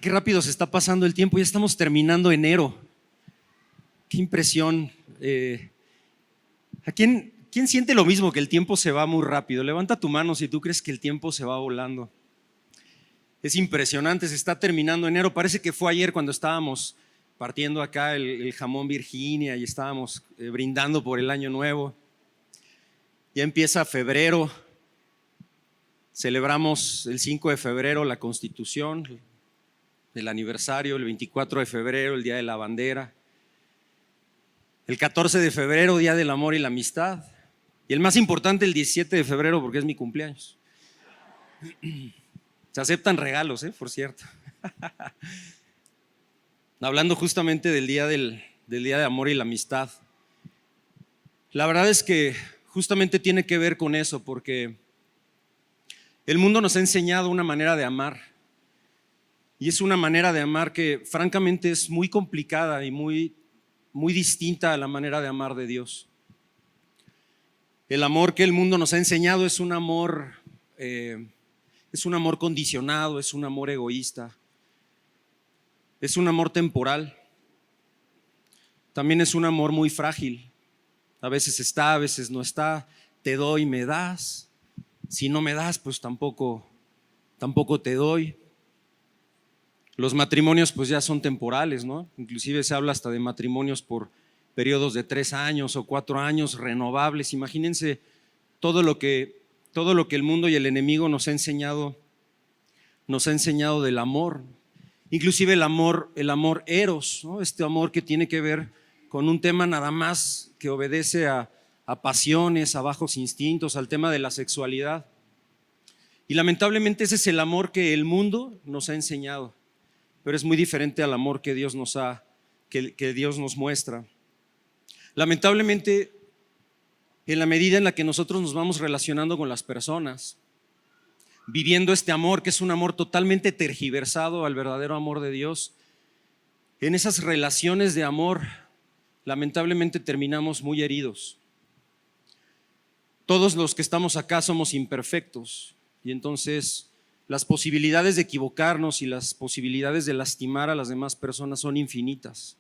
Qué rápido se está pasando el tiempo, ya estamos terminando enero. Qué impresión. ¿Quién siente lo mismo, que el tiempo se va muy rápido? Levanta tu mano si tú crees que el tiempo se va volando. Es impresionante, se está terminando enero. Parece que fue ayer cuando estábamos partiendo acá el jamón Virginia y estábamos brindando por el año nuevo. Ya empieza febrero. Celebramos el 5 de febrero la Constitución, el aniversario, el 24 de febrero, el Día de la Bandera, el 14 de febrero, Día del Amor y la Amistad, y el más importante, el 17 de febrero, porque es mi cumpleaños. Se aceptan regalos, por cierto. Hablando justamente del Día del Día de Amor y la Amistad, la verdad es que justamente tiene que ver con eso, porque el mundo nos ha enseñado una manera de amar. Y es una manera de amar que francamente es muy complicada y muy distinta a la manera de amar de Dios. El amor que el mundo nos ha enseñado es un amor condicionado, es un amor egoísta, es un amor temporal. También es un amor muy frágil. A veces está, a veces no está. Te doy, me das. Si no me das, pues tampoco te doy. Los matrimonios pues ya son temporales, ¿no? Inclusive se habla hasta de matrimonios por periodos de 3 años o 4 años renovables. Imagínense todo lo que el mundo y el enemigo nos ha enseñado del amor. Inclusive el amor eros, ¿no? Este amor que tiene que ver con un tema nada más que obedece a pasiones, a bajos instintos, al tema de la sexualidad. Y lamentablemente ese es el amor que el mundo nos ha enseñado. Pero es muy diferente al amor que Dios nos muestra. Lamentablemente, en la medida en la que nosotros nos vamos relacionando con las personas, viviendo este amor, que es un amor totalmente tergiversado al verdadero amor de Dios, en esas relaciones de amor, lamentablemente terminamos muy heridos. Todos los que estamos acá somos imperfectos, y entonces las posibilidades de equivocarnos y las posibilidades de lastimar a las demás personas son infinitas.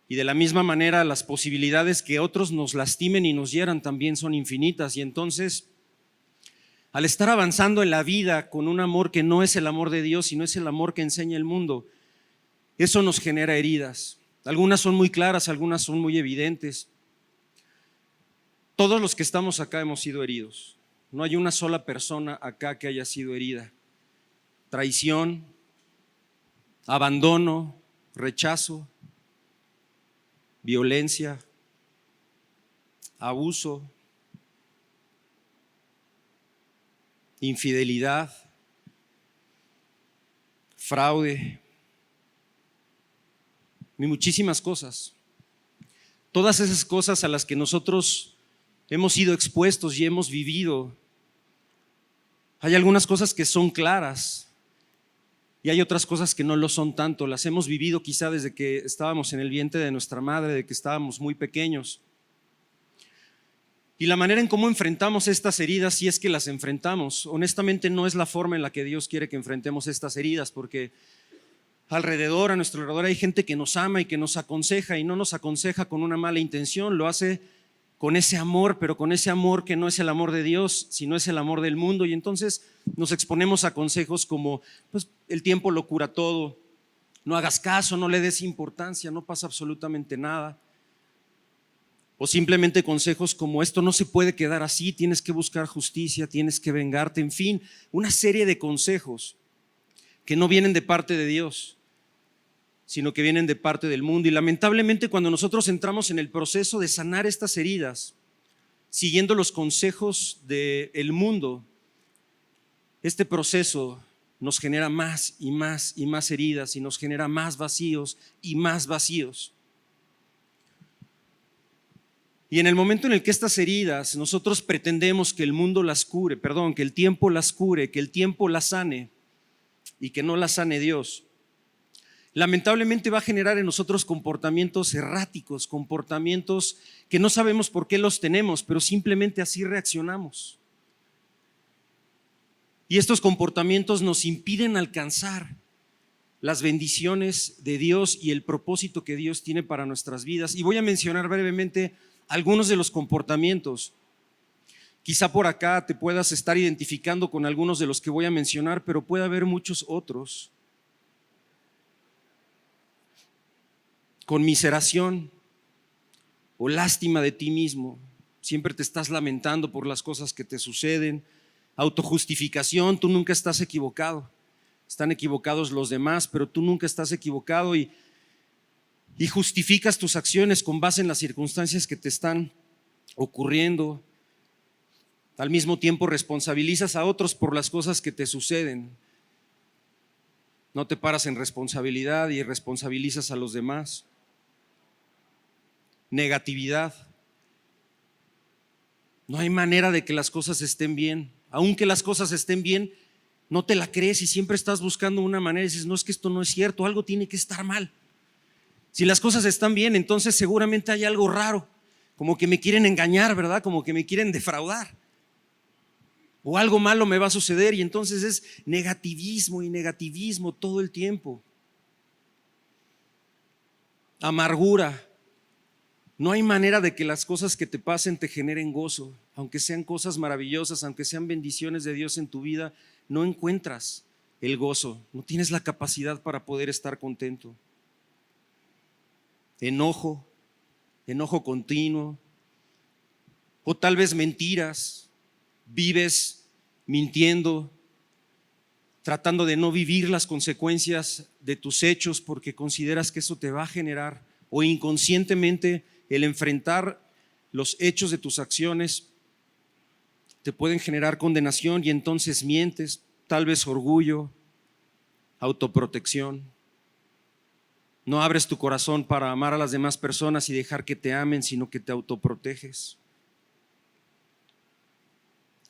Y de la misma manera, las posibilidades que otros nos lastimen y nos hieran también son infinitas. Y entonces, al estar avanzando en la vida con un amor que no es el amor de Dios, sino es el amor que enseña el mundo, eso nos genera heridas. Algunas son muy claras, algunas son muy evidentes. Todos los que estamos acá hemos sido heridos. No hay una sola persona acá que haya sido herida. Traición, abandono, rechazo, violencia, abuso, infidelidad, fraude y muchísimas cosas. Todas esas cosas a las que nosotros hemos sido expuestos y hemos vivido. Hay algunas cosas que son claras y hay otras cosas que no lo son tanto. Las hemos vivido quizá desde que estábamos en el vientre de nuestra madre, de que estábamos muy pequeños. Y la manera en cómo enfrentamos estas heridas, si es que las enfrentamos, honestamente no es la forma en la que Dios quiere que enfrentemos estas heridas, porque a nuestro alrededor hay gente que nos ama y que nos aconseja, y no nos aconseja con una mala intención, lo hace con ese amor, pero con ese amor que no es el amor de Dios, sino es el amor del mundo. Y entonces nos exponemos a consejos como, pues el tiempo lo cura todo, no hagas caso, no le des importancia, no pasa absolutamente nada. O simplemente consejos como, esto no se puede quedar así, tienes que buscar justicia, tienes que vengarte, en fin, una serie de consejos que no vienen de parte de Dios, sino que vienen de parte del mundo. Y lamentablemente, cuando nosotros entramos en el proceso de sanar estas heridas, siguiendo los consejos del mundo, este proceso nos genera más y más y más heridas y nos genera más vacíos y más vacíos. Y en el momento en el que estas heridas nosotros pretendemos que el mundo las cure, que el tiempo las cure, que el tiempo las sane y que no las sane Dios, lamentablemente va a generar en nosotros comportamientos erráticos, comportamientos que no sabemos por qué los tenemos, pero simplemente así reaccionamos. Y estos comportamientos nos impiden alcanzar las bendiciones de Dios y el propósito que Dios tiene para nuestras vidas. Y voy a mencionar brevemente algunos de los comportamientos. Quizá por acá te puedas estar identificando con algunos de los que voy a mencionar, pero puede haber muchos otros. Conmiseración o lástima de ti mismo. Siempre te estás lamentando por las cosas que te suceden. Autojustificación, tú nunca estás equivocado. Están equivocados los demás, pero tú nunca estás equivocado y justificas tus acciones con base en las circunstancias que te están ocurriendo. Al mismo tiempo responsabilizas a otros por las cosas que te suceden. No te paras en responsabilidad y responsabilizas a los demás. Negatividad. No hay manera de que las cosas estén bien. Aunque las cosas estén bien, no te la crees y siempre estás buscando una manera y dices, no, es que esto no es cierto, algo tiene que estar mal. Si las cosas están bien, entonces seguramente hay algo raro, como que me quieren engañar, ¿verdad? Como que me quieren defraudar. O algo malo me va a suceder y entonces es negativismo y negativismo todo el tiempo. Amargura. No hay manera de que las cosas que te pasen te generen gozo. Aunque sean cosas maravillosas, aunque sean bendiciones de Dios en tu vida, no encuentras el gozo. No tienes la capacidad para poder estar contento. Enojo continuo. O tal vez mentiras. Vives mintiendo, tratando de no vivir las consecuencias de tus hechos porque consideras que eso te va a generar, o inconscientemente el enfrentar los hechos de tus acciones te pueden generar condenación y entonces mientes, tal vez orgullo, autoprotección. No abres tu corazón para amar a las demás personas y dejar que te amen, sino que te autoproteges.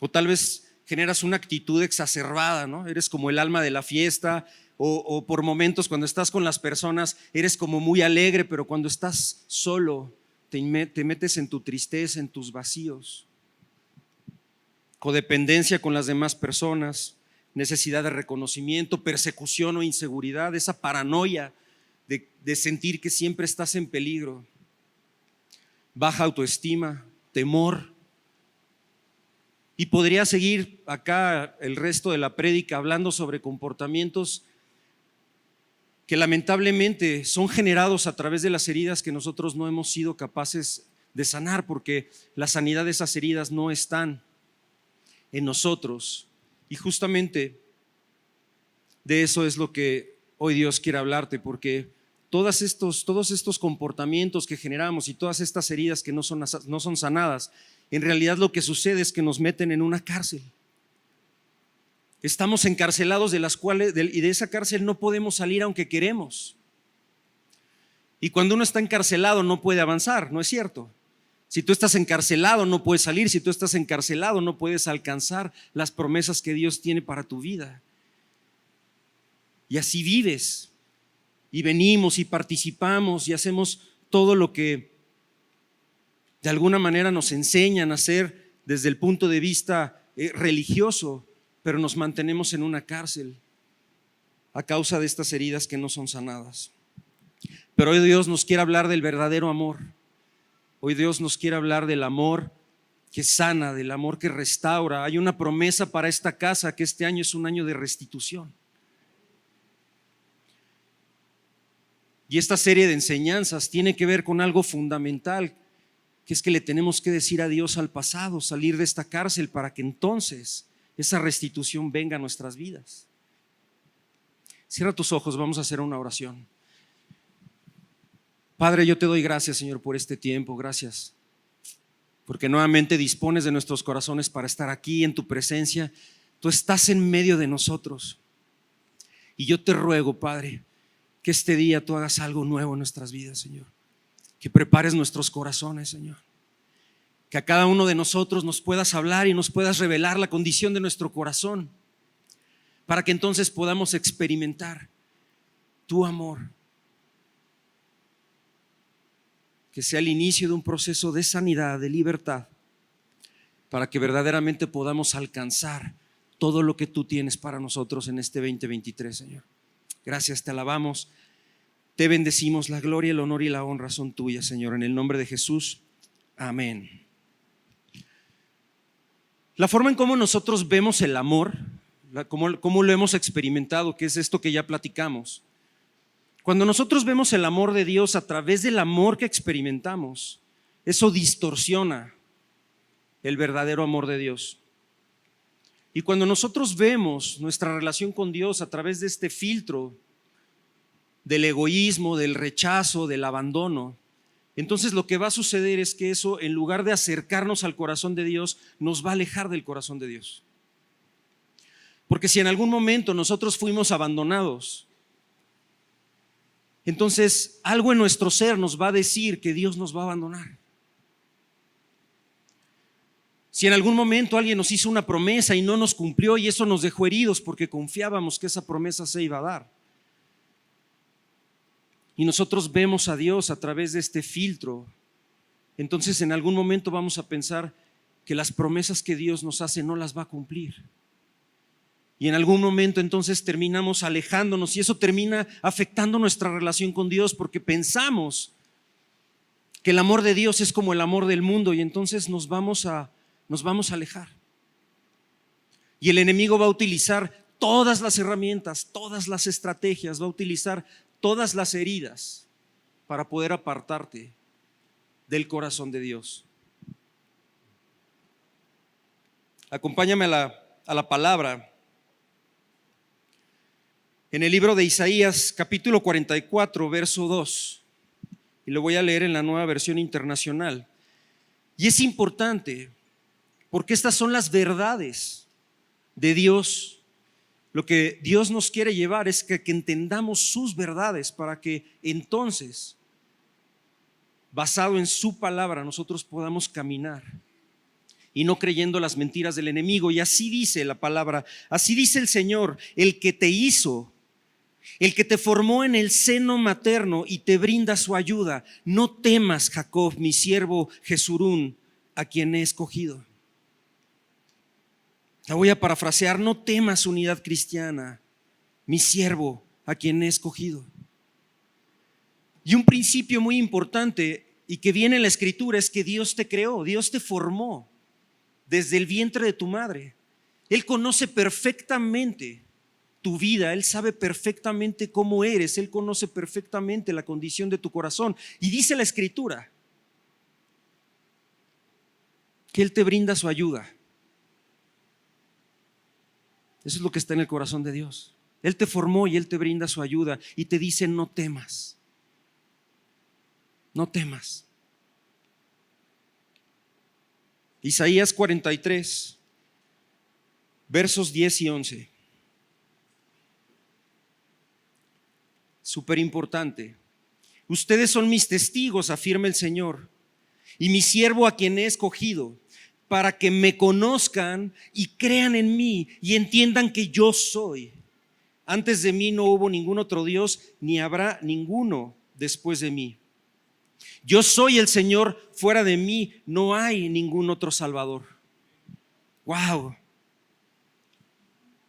O tal vez generas una actitud exacerbada, ¿no? Eres como el alma de la fiesta o por momentos cuando estás con las personas eres como muy alegre, pero cuando estás solo te metes en tu tristeza, en tus vacíos. Codependencia con las demás personas, necesidad de reconocimiento, persecución o inseguridad, esa paranoia de sentir que siempre estás en peligro. Baja autoestima, temor. Y podría seguir acá el resto de la prédica hablando sobre comportamientos que lamentablemente son generados a través de las heridas que nosotros no hemos sido capaces de sanar, porque la sanidad de esas heridas no están en nosotros. Y justamente de eso es lo que hoy Dios quiere hablarte, porque todos estos comportamientos que generamos y todas estas heridas que no son sanadas, en realidad lo que sucede es que nos meten en una cárcel. Estamos encarcelados y de esa cárcel no podemos salir aunque queremos. Y cuando uno está encarcelado no puede avanzar, ¿no es cierto? Si tú estás encarcelado no puedes salir, si tú estás encarcelado no puedes alcanzar las promesas que Dios tiene para tu vida. Y así vives. Y venimos y participamos y hacemos todo lo que de alguna manera nos enseñan a hacer desde el punto de vista religioso, pero nos mantenemos en una cárcel a causa de estas heridas que no son sanadas. Pero hoy Dios nos quiere hablar del verdadero amor. Hoy Dios nos quiere hablar del amor que sana, del amor que restaura. Hay una promesa para esta casa, que este año es un año de restitución. Y esta serie de enseñanzas tiene que ver con algo fundamental, que es que le tenemos que decir adiós al pasado, salir de esta cárcel para que entonces esa restitución venga a nuestras vidas. Cierra tus ojos, vamos a hacer una oración. Padre, yo te doy gracias, Señor, por este tiempo, gracias, porque nuevamente dispones de nuestros corazones para estar aquí en tu presencia. Tú estás en medio de nosotros y yo te ruego, Padre, que este día tú hagas algo nuevo en nuestras vidas, Señor. Que prepares nuestros corazones, Señor. Que a cada uno de nosotros nos puedas hablar y nos puedas revelar la condición de nuestro corazón, para que entonces podamos experimentar tu amor. Que sea el inicio de un proceso de sanidad, de libertad, para que verdaderamente podamos alcanzar todo lo que tú tienes para nosotros en este 2023, Señor. Gracias, te alabamos, te bendecimos. La gloria, el honor y la honra son tuyas, Señor, en el nombre de Jesús. Amén. La forma en cómo nosotros vemos el amor, cómo lo hemos experimentado, que es esto que ya platicamos. Cuando nosotros vemos el amor de Dios a través del amor que experimentamos, eso distorsiona el verdadero amor de Dios. Y cuando nosotros vemos nuestra relación con Dios a través de este filtro del egoísmo, del rechazo, del abandono, entonces lo que va a suceder es que eso, en lugar de acercarnos al corazón de Dios, nos va a alejar del corazón de Dios. Porque si en algún momento nosotros fuimos abandonados, entonces algo en nuestro ser nos va a decir que Dios nos va a abandonar. Si en algún momento alguien nos hizo una promesa y no nos cumplió, y eso nos dejó heridos porque confiábamos que esa promesa se iba a dar, y nosotros vemos a Dios a través de este filtro, entonces en algún momento vamos a pensar que las promesas que Dios nos hace no las va a cumplir. Y en algún momento entonces terminamos alejándonos, y eso termina afectando nuestra relación con Dios, porque pensamos que el amor de Dios es como el amor del mundo, y entonces nos vamos a alejar. Y el enemigo va a utilizar todas las herramientas, todas las estrategias, va a utilizar todas las heridas para poder apartarte del corazón de Dios. Acompáñame a la palabra. En el libro de Isaías, capítulo 44, verso 2, y lo voy a leer en la Nueva Versión Internacional. Y es importante porque estas son las verdades de Dios. Lo que Dios nos quiere llevar es que entendamos sus verdades, para que entonces, basado en su palabra, nosotros podamos caminar y no creyendo las mentiras del enemigo. Y así dice la palabra, así dice el Señor, el que te hizo, el que te formó en el seno materno y te brinda su ayuda. No temas, Jacob, mi siervo Jesurún, a quien he escogido. La voy a parafrasear: no temas, unidad cristiana, mi siervo a quien he escogido. Y un principio muy importante y que viene en la Escritura es que Dios te creó, Dios te formó desde el vientre de tu madre. Él conoce perfectamente tu vida, Él sabe perfectamente cómo eres, Él conoce perfectamente la condición de tu corazón. Y dice la Escritura que Él te brinda su ayuda. Eso es lo que está en el corazón de Dios. Él te formó y Él te brinda su ayuda y te dice: no temas, no temas. Isaías 43, versos 10 y 11. Súper importante. Ustedes son mis testigos, afirma el Señor, y mi siervo a quien he escogido, para que me conozcan y crean en mí y entiendan que yo soy. Antes de mí no hubo ningún otro Dios, ni habrá ninguno después de mí. Yo soy el Señor, fuera de mí no hay ningún otro Salvador. ¡Wow!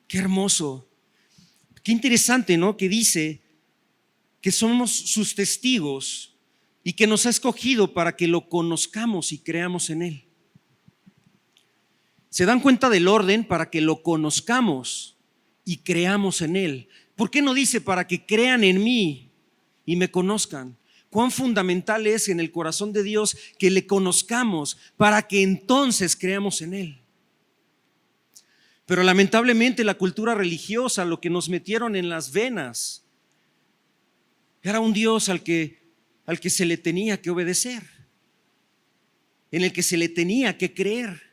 ¡Qué hermoso! Qué interesante, ¿no? Que dice que somos sus testigos y que nos ha escogido para que lo conozcamos y creamos en Él. ¿Se dan cuenta del orden? Para que lo conozcamos y creamos en Él. ¿Por qué no dice para que crean en mí y me conozcan? Cuán fundamental es en el corazón de Dios que le conozcamos para que entonces creamos en Él. Pero lamentablemente la cultura religiosa, lo que nos metieron en las venas, era un Dios al que se le tenía que obedecer, en el que se le tenía que creer.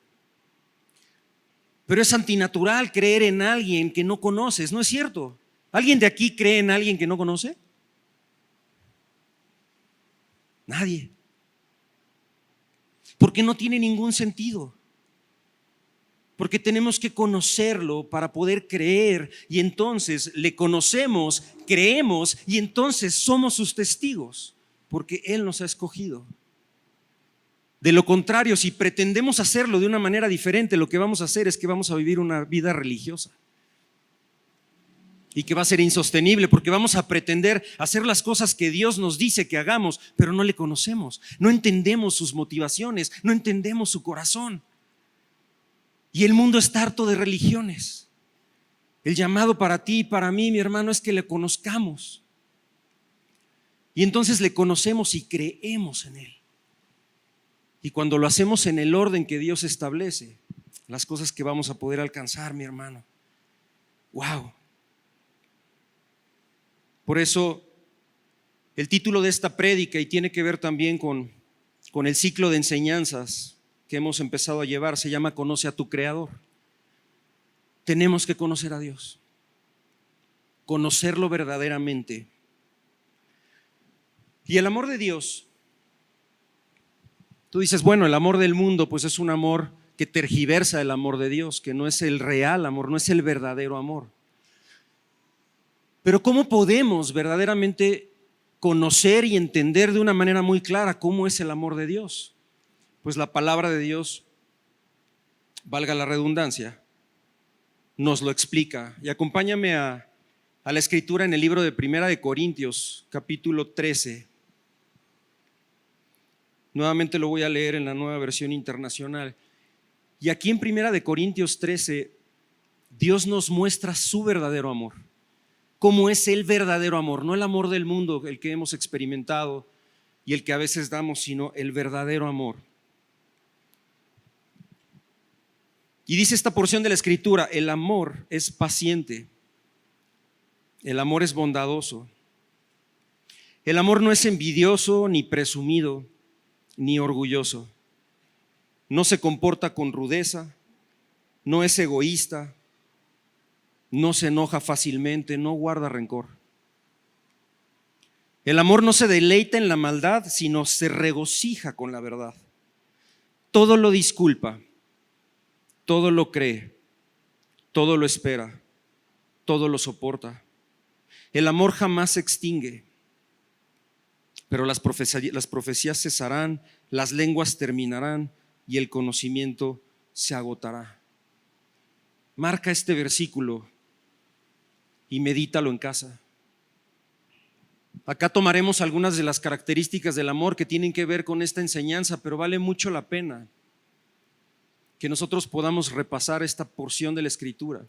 Pero es antinatural creer en alguien que no conoces, ¿no es cierto? ¿Alguien de aquí cree en alguien que no conoce? Nadie. Porque no tiene ningún sentido. Porque tenemos que conocerlo para poder creer, y entonces le conocemos, creemos y entonces somos sus testigos, porque Él nos ha escogido. De lo contrario, si pretendemos hacerlo de una manera diferente, lo que vamos a hacer es que vamos a vivir una vida religiosa. y que va a ser insostenible porque vamos a pretender hacer las cosas que Dios nos dice que hagamos, pero no le conocemos, no entendemos sus motivaciones, no entendemos su corazón. Y el mundo está harto de religiones. El llamado para ti y para mí, mi hermano, es que le conozcamos. Y entonces le conocemos y creemos en Él. Y cuando lo hacemos en el orden que Dios establece, las cosas que vamos a poder alcanzar, mi hermano. ¡Wow! Por eso el título de esta prédica, y tiene que ver también con el ciclo de enseñanzas que hemos empezado a llevar, se llama Conoce a tu Creador. Tenemos que conocer a Dios, conocerlo verdaderamente. Y el amor de Dios, tú dices, bueno, el amor del mundo pues es un amor que tergiversa el amor de Dios, que no es el real amor, no es el verdadero amor. Pero ¿cómo podemos verdaderamente conocer y entender de una manera muy clara cómo es el amor de Dios? Pues la palabra de Dios, valga la redundancia, nos lo explica. Y acompáñame a la escritura en el libro de Primera de Corintios, capítulo 13. Nuevamente lo voy a leer en la Nueva Versión Internacional. Y aquí en Primera de Corintios 13, Dios nos muestra su verdadero amor. ¿Cómo es el verdadero amor? No el amor del mundo, el que hemos experimentado y el que a veces damos, sino el verdadero amor. Y dice esta porción de la Escritura, el amor es paciente, el amor es bondadoso, el amor no es envidioso, ni presumido, ni orgulloso, no se comporta con rudeza, no es egoísta, no se enoja fácilmente, no guarda rencor. El amor no se deleita en la maldad, sino se regocija con la verdad. Todo lo disculpa, todo lo cree, todo lo espera, todo lo soporta. El amor jamás se extingue, pero las profecías cesarán, las lenguas terminarán y el conocimiento se agotará. Marca este versículo y medítalo en casa. Acá tomaremos algunas de las características del amor que tienen que ver con esta enseñanza, pero vale mucho la pena que nosotros podamos repasar esta porción de la Escritura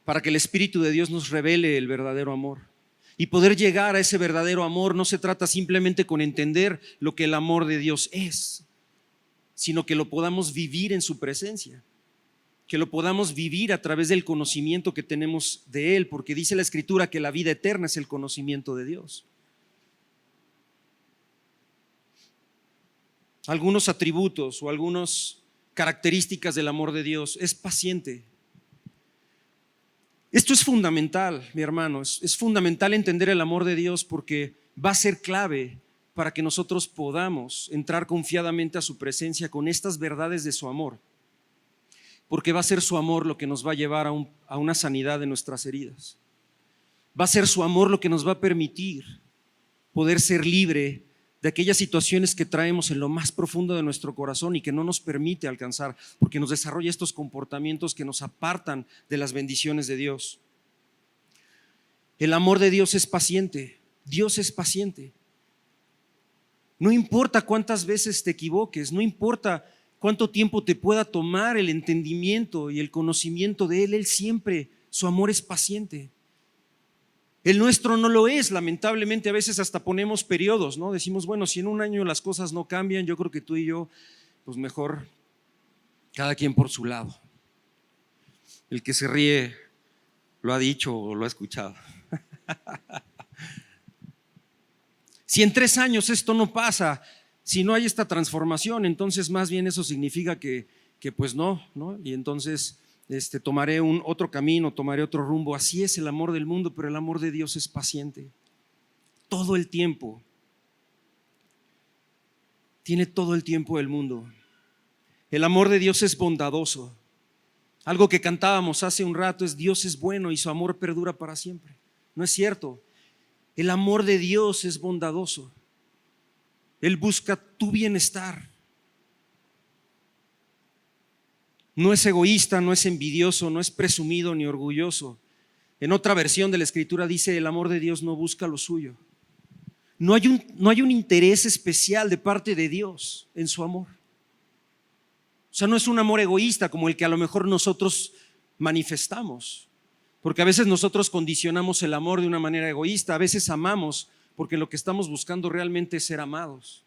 para que el Espíritu de Dios nos revele el verdadero amor. Y poder llegar a ese verdadero amor no se trata simplemente con entender lo que el amor de Dios es, sino que lo podamos vivir en su presencia, que lo podamos vivir a través del conocimiento que tenemos de Él, porque dice la Escritura que la vida eterna es el conocimiento de Dios. Algunos atributos o algunas características del amor de Dios: es paciente. Esto es fundamental, mi hermano, es fundamental entender el amor de Dios, porque va a ser clave para que nosotros podamos entrar confiadamente a su presencia con estas verdades de su amor, porque va a ser su amor lo que nos va a llevar a una sanidad de nuestras heridas. Va a ser su amor lo que nos va a permitir poder ser libre de aquellas situaciones que traemos en lo más profundo de nuestro corazón y que no nos permite alcanzar, porque nos desarrolla estos comportamientos que nos apartan de las bendiciones de Dios. El amor de Dios es paciente. Dios es paciente. No importa cuántas veces te equivoques, no importa cuánto tiempo te pueda tomar el entendimiento y el conocimiento de Él siempre, su amor es paciente. El nuestro no lo es, lamentablemente. A veces hasta ponemos periodos, ¿no? Decimos, bueno, si en un año las cosas no cambian, yo creo que tú y yo, pues mejor cada quien por su lado. El que se ríe lo ha dicho o lo ha escuchado. Si en 3 años esto no pasa, si no hay esta transformación, entonces más bien eso significa que pues no, y entonces tomaré otro camino, tomaré otro rumbo. Así es el amor del mundo, pero el amor de Dios es paciente. Todo el tiempo. Tiene todo el tiempo del mundo. El amor de Dios es bondadoso. Algo que cantábamos hace un rato es: Dios es bueno y su amor perdura para siempre. No es cierto. El amor de Dios es bondadoso. Él busca tu bienestar. No es egoísta, no es envidioso, no es presumido ni orgulloso. En otra versión de la Escritura dice: el amor de Dios no busca lo suyo. No hay un interés especial de parte de Dios en su amor. O sea, no es un amor egoísta como el que a lo mejor nosotros manifestamos. Porque a veces nosotros condicionamos el amor de una manera egoísta. A veces amamos porque lo que estamos buscando realmente es ser amados.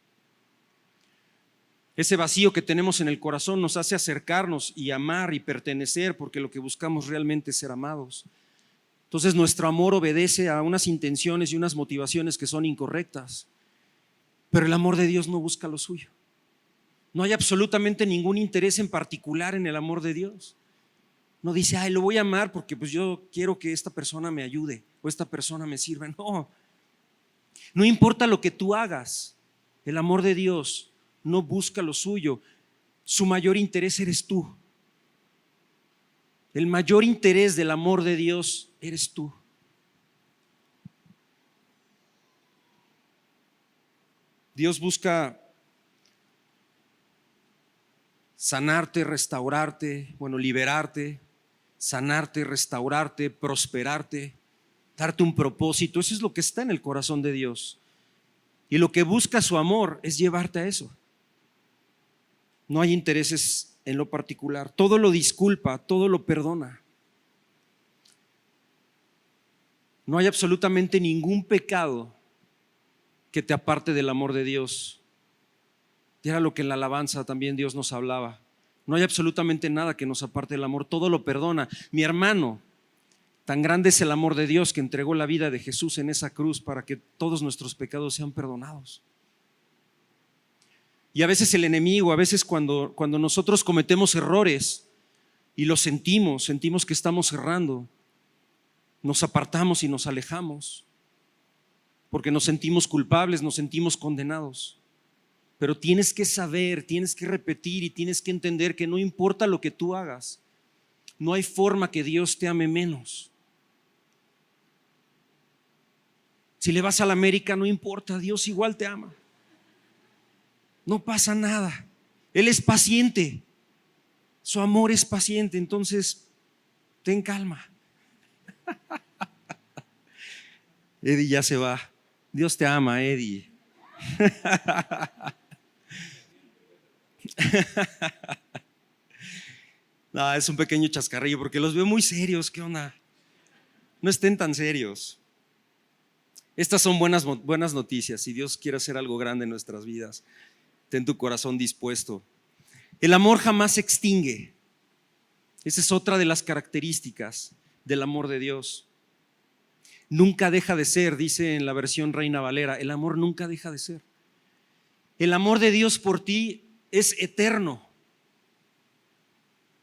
Ese vacío que tenemos en el corazón nos hace acercarnos y amar y pertenecer, porque lo que buscamos realmente es ser amados. Entonces nuestro amor obedece a unas intenciones y unas motivaciones que son incorrectas. Pero el amor de Dios no busca lo suyo. No hay absolutamente ningún interés en particular en el amor de Dios. No dice: ay, lo voy a amar porque pues yo quiero que esta persona me ayude o esta persona me sirva. No importa lo que tú hagas, el amor de Dios no busca lo suyo. Su mayor interés eres tú. El mayor interés del amor de Dios eres tú. Dios busca sanarte, restaurarte, liberarte, sanarte, restaurarte, prosperarte, darte un propósito. Eso es lo que está en el corazón de Dios. Y lo que busca su amor es llevarte a eso. No hay intereses en lo particular. Todo lo disculpa, todo lo perdona. No hay absolutamente ningún pecado que te aparte del amor de Dios. Y era lo que en la alabanza también Dios nos hablaba. No hay absolutamente nada que nos aparte del amor. Todo lo perdona. Mi hermano, tan grande es el amor de Dios que entregó la vida de Jesús en esa cruz para que todos nuestros pecados sean perdonados. Y a veces el enemigo, a veces cuando nosotros cometemos errores y lo sentimos que estamos errando, nos apartamos y nos alejamos porque nos sentimos culpables, nos sentimos condenados. Pero tienes que saber, tienes que repetir y tienes que entender que no importa lo que tú hagas, no hay forma que Dios te ame menos. Si le vas a la América, no importa, Dios igual te ama. No pasa nada. Él es paciente. Su amor es paciente. Entonces, ten calma. Eddie ya se va. Dios te ama, Eddie. No, es un pequeño chascarrillo porque los veo muy serios. ¿Qué onda? No estén tan serios. Estas son buenas noticias. Si Dios quiere hacer algo grande en nuestras vidas, ten tu corazón dispuesto. El amor jamás se extingue. Esa es otra de las características del amor de Dios. Nunca deja de ser, dice en la versión Reina Valera. El amor nunca deja de ser. El amor de Dios por ti es eterno.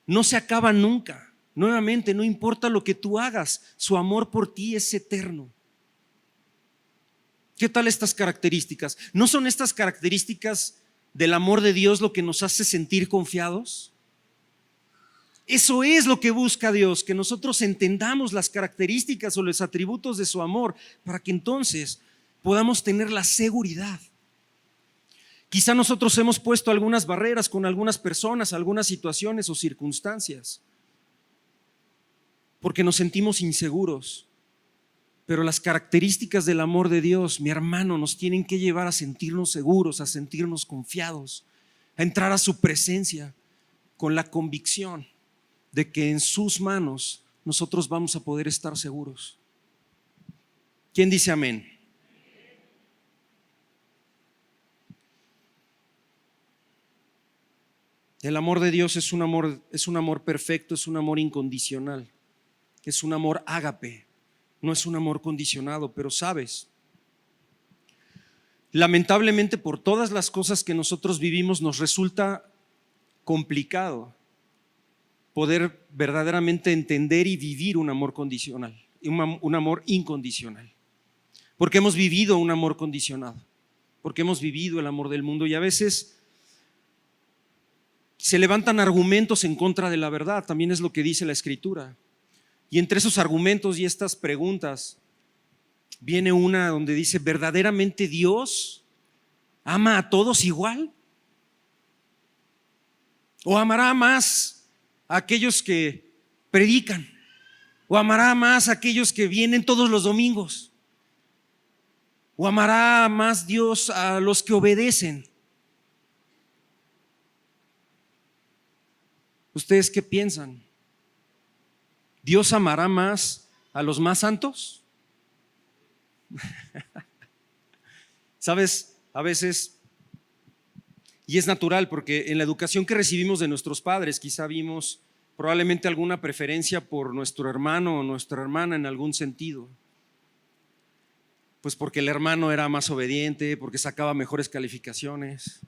No se acaba nunca. Nuevamente, no importa lo que tú hagas, su amor por ti es eterno. ¿Qué tal estas características? ¿No son estas características del amor de Dios lo que nos hace sentir confiados? Eso es lo que busca Dios, que nosotros entendamos las características o los atributos de su amor para que entonces podamos tener la seguridad. Quizá nosotros hemos puesto algunas barreras con algunas personas, algunas situaciones o circunstancias, porque nos sentimos inseguros. Pero las características del amor de Dios, mi hermano, nos tienen que llevar a sentirnos seguros, a sentirnos confiados, a entrar a su presencia con la convicción de que en sus manos nosotros vamos a poder estar seguros. ¿Quién dice amén? El amor de Dios es un amor perfecto, es un amor incondicional, es un amor ágape. No es un amor condicionado, pero sabes, lamentablemente por todas las cosas que nosotros vivimos nos resulta complicado poder verdaderamente entender y vivir un amor condicional, un amor incondicional, porque hemos vivido un amor condicionado, porque hemos vivido el amor del mundo y a veces se levantan argumentos en contra de la verdad, también es lo que dice la Escritura. Y entre esos argumentos y estas preguntas viene una donde dice: ¿verdaderamente Dios ama a todos igual? ¿O amará más a aquellos que predican? ¿O amará más a aquellos que vienen todos los domingos? ¿O amará más Dios a los que obedecen? ¿Ustedes qué piensan? ¿Dios amará más a los más santos? ¿Sabes? A veces, y es natural porque en la educación que recibimos de nuestros padres quizá vimos probablemente alguna preferencia por nuestro hermano o nuestra hermana en algún sentido. Pues porque el hermano era más obediente, porque sacaba mejores calificaciones,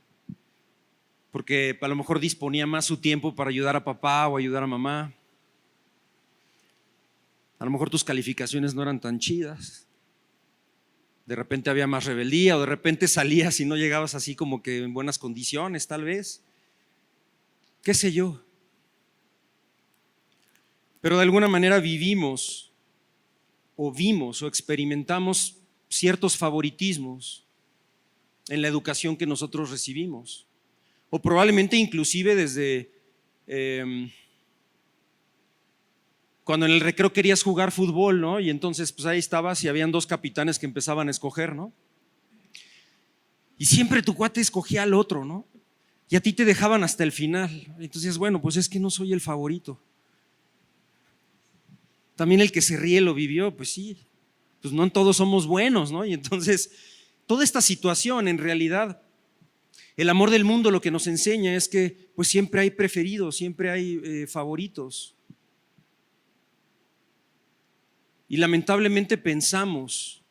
porque a lo mejor disponía más su tiempo para ayudar a papá o ayudar a mamá. A lo mejor tus calificaciones no eran tan chidas. De repente había más rebeldía o de repente salías y no llegabas así como que en buenas condiciones, tal vez. ¿Qué sé yo? Pero de alguna manera vivimos o vimos o experimentamos ciertos favoritismos en la educación que nosotros recibimos. O probablemente inclusive desde cuando en el recreo querías jugar fútbol, ¿no? Y entonces pues ahí estabas y habían dos capitanes que empezaban a escoger, ¿no? Y siempre tu cuate escogía al otro, ¿no? Y a ti te dejaban hasta el final. Entonces, bueno, pues es que no soy el favorito. También el que se ríe lo vivió, pues sí. Pues no todos somos buenos, ¿no? Y entonces, toda esta situación en realidad, el amor del mundo lo que nos enseña es que pues siempre hay preferidos, siempre hay favoritos. Y lamentablemente pensamos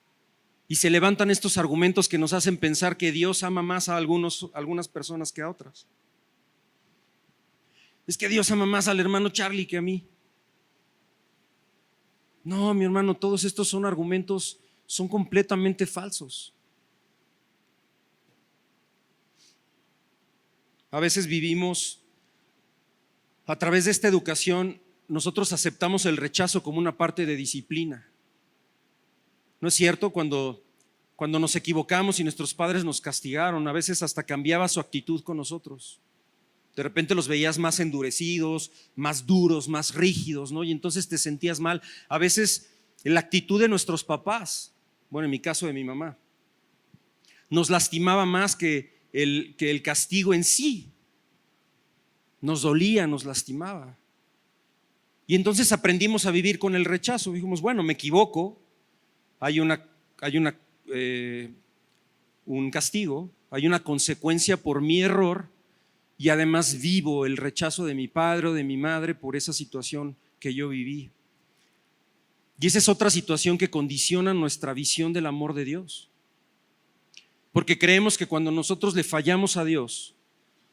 y se levantan estos argumentos que nos hacen pensar que Dios ama más a algunas personas que a otras. Es que Dios ama más al hermano Charlie que a mí. No, mi hermano, todos estos son argumentos, son completamente falsos. A veces vivimos a través de esta educación, nosotros aceptamos el rechazo como una parte de disciplina. ¿No es cierto? Cuando nos equivocamos y nuestros padres nos castigaron, a veces hasta cambiaba su actitud con nosotros. De repente los veías más endurecidos, más duros, más rígidos, ¿no? Y entonces te sentías mal. A veces la actitud de nuestros papás, bueno, en mi caso de mi mamá, nos lastimaba más que el castigo en sí. Nos dolía, nos lastimaba. Y entonces aprendimos a vivir con el rechazo. Dijimos, bueno, me equivoco, hay un castigo, hay una consecuencia por mi error y además vivo el rechazo de mi padre o de mi madre por esa situación que yo viví. Y esa es otra situación que condiciona nuestra visión del amor de Dios. Porque creemos que cuando nosotros le fallamos a Dios,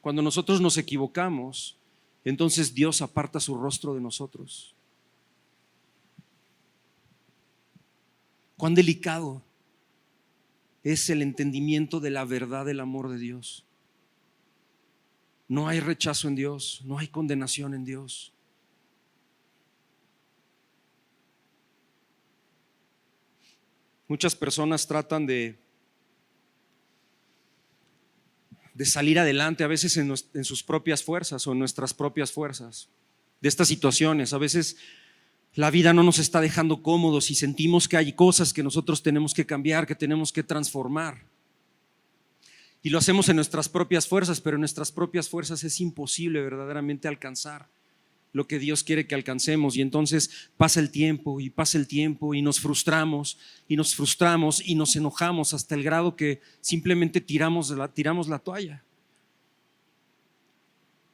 cuando nosotros nos equivocamos, entonces Dios aparta su rostro de nosotros. Cuán delicado es el entendimiento de la verdad del amor de Dios. No hay rechazo en Dios, no hay condenación en Dios. Muchas personas tratan de salir adelante, a veces en sus propias fuerzas o en nuestras propias fuerzas, de estas situaciones. A veces la vida no nos está dejando cómodos y sentimos que hay cosas que nosotros tenemos que cambiar, que tenemos que transformar. Y lo hacemos en nuestras propias fuerzas, pero en nuestras propias fuerzas es imposible verdaderamente alcanzar lo que Dios quiere que alcancemos. Y entonces pasa el tiempo y nos frustramos y nos enojamos hasta el grado que simplemente tiramos la toalla.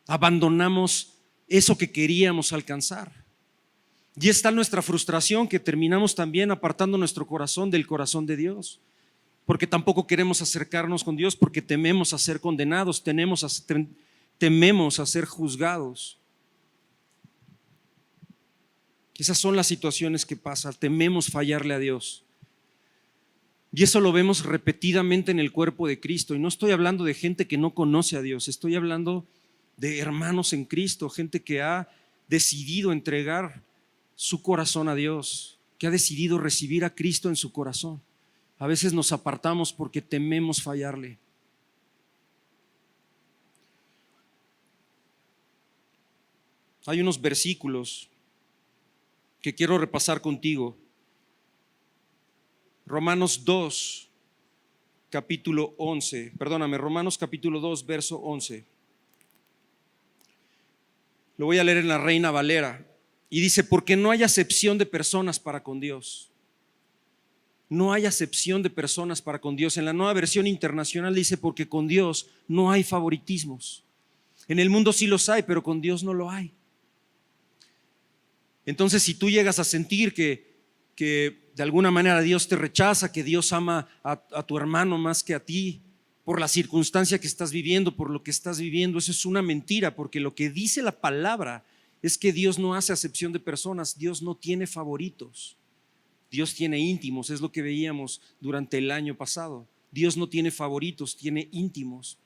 Abandonamos eso que queríamos alcanzar. Y está nuestra frustración, que terminamos también apartando nuestro corazón del corazón de Dios. Porque tampoco queremos acercarnos con Dios, porque tememos a ser condenados, tememos a ser juzgados. Esas son las situaciones que pasan, tememos fallarle a Dios. Y eso lo vemos repetidamente en el cuerpo de Cristo. Y no estoy hablando de gente que no conoce a Dios, estoy hablando de hermanos en Cristo, gente que ha decidido entregar su corazón a Dios, que ha decidido recibir a Cristo en su corazón. A veces nos apartamos porque tememos fallarle. Hay unos versículos que quiero repasar contigo. Romanos capítulo 2, verso 11. Lo voy a leer en la Reina Valera. Y dice, porque no hay acepción de personas para con Dios. No hay acepción de personas para con Dios. En la Nueva Versión Internacional dice, porque con Dios no hay favoritismos. En el mundo sí los hay, pero con Dios no lo hay. Entonces, si tú llegas a sentir que de alguna manera Dios te rechaza, que Dios ama a tu hermano más que a ti, por la circunstancia que estás viviendo, por lo que estás viviendo, eso es una mentira, porque lo que dice la palabra es que Dios no hace acepción de personas, Dios no tiene favoritos, Dios tiene íntimos, es lo que veíamos durante el año pasado. Dios no tiene favoritos, tiene íntimos.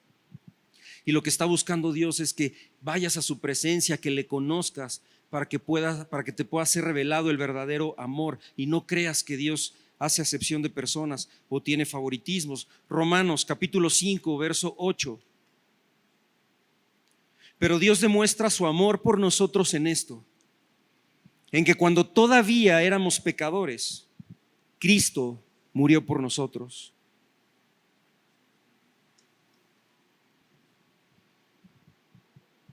Y lo que está buscando Dios es que vayas a su presencia, que le conozcas, para que te pueda ser revelado el verdadero amor y no creas que Dios hace acepción de personas o tiene favoritismos. Romanos capítulo 5, verso 8. Pero Dios demuestra su amor por nosotros en esto, en que cuando todavía éramos pecadores, Cristo murió por nosotros.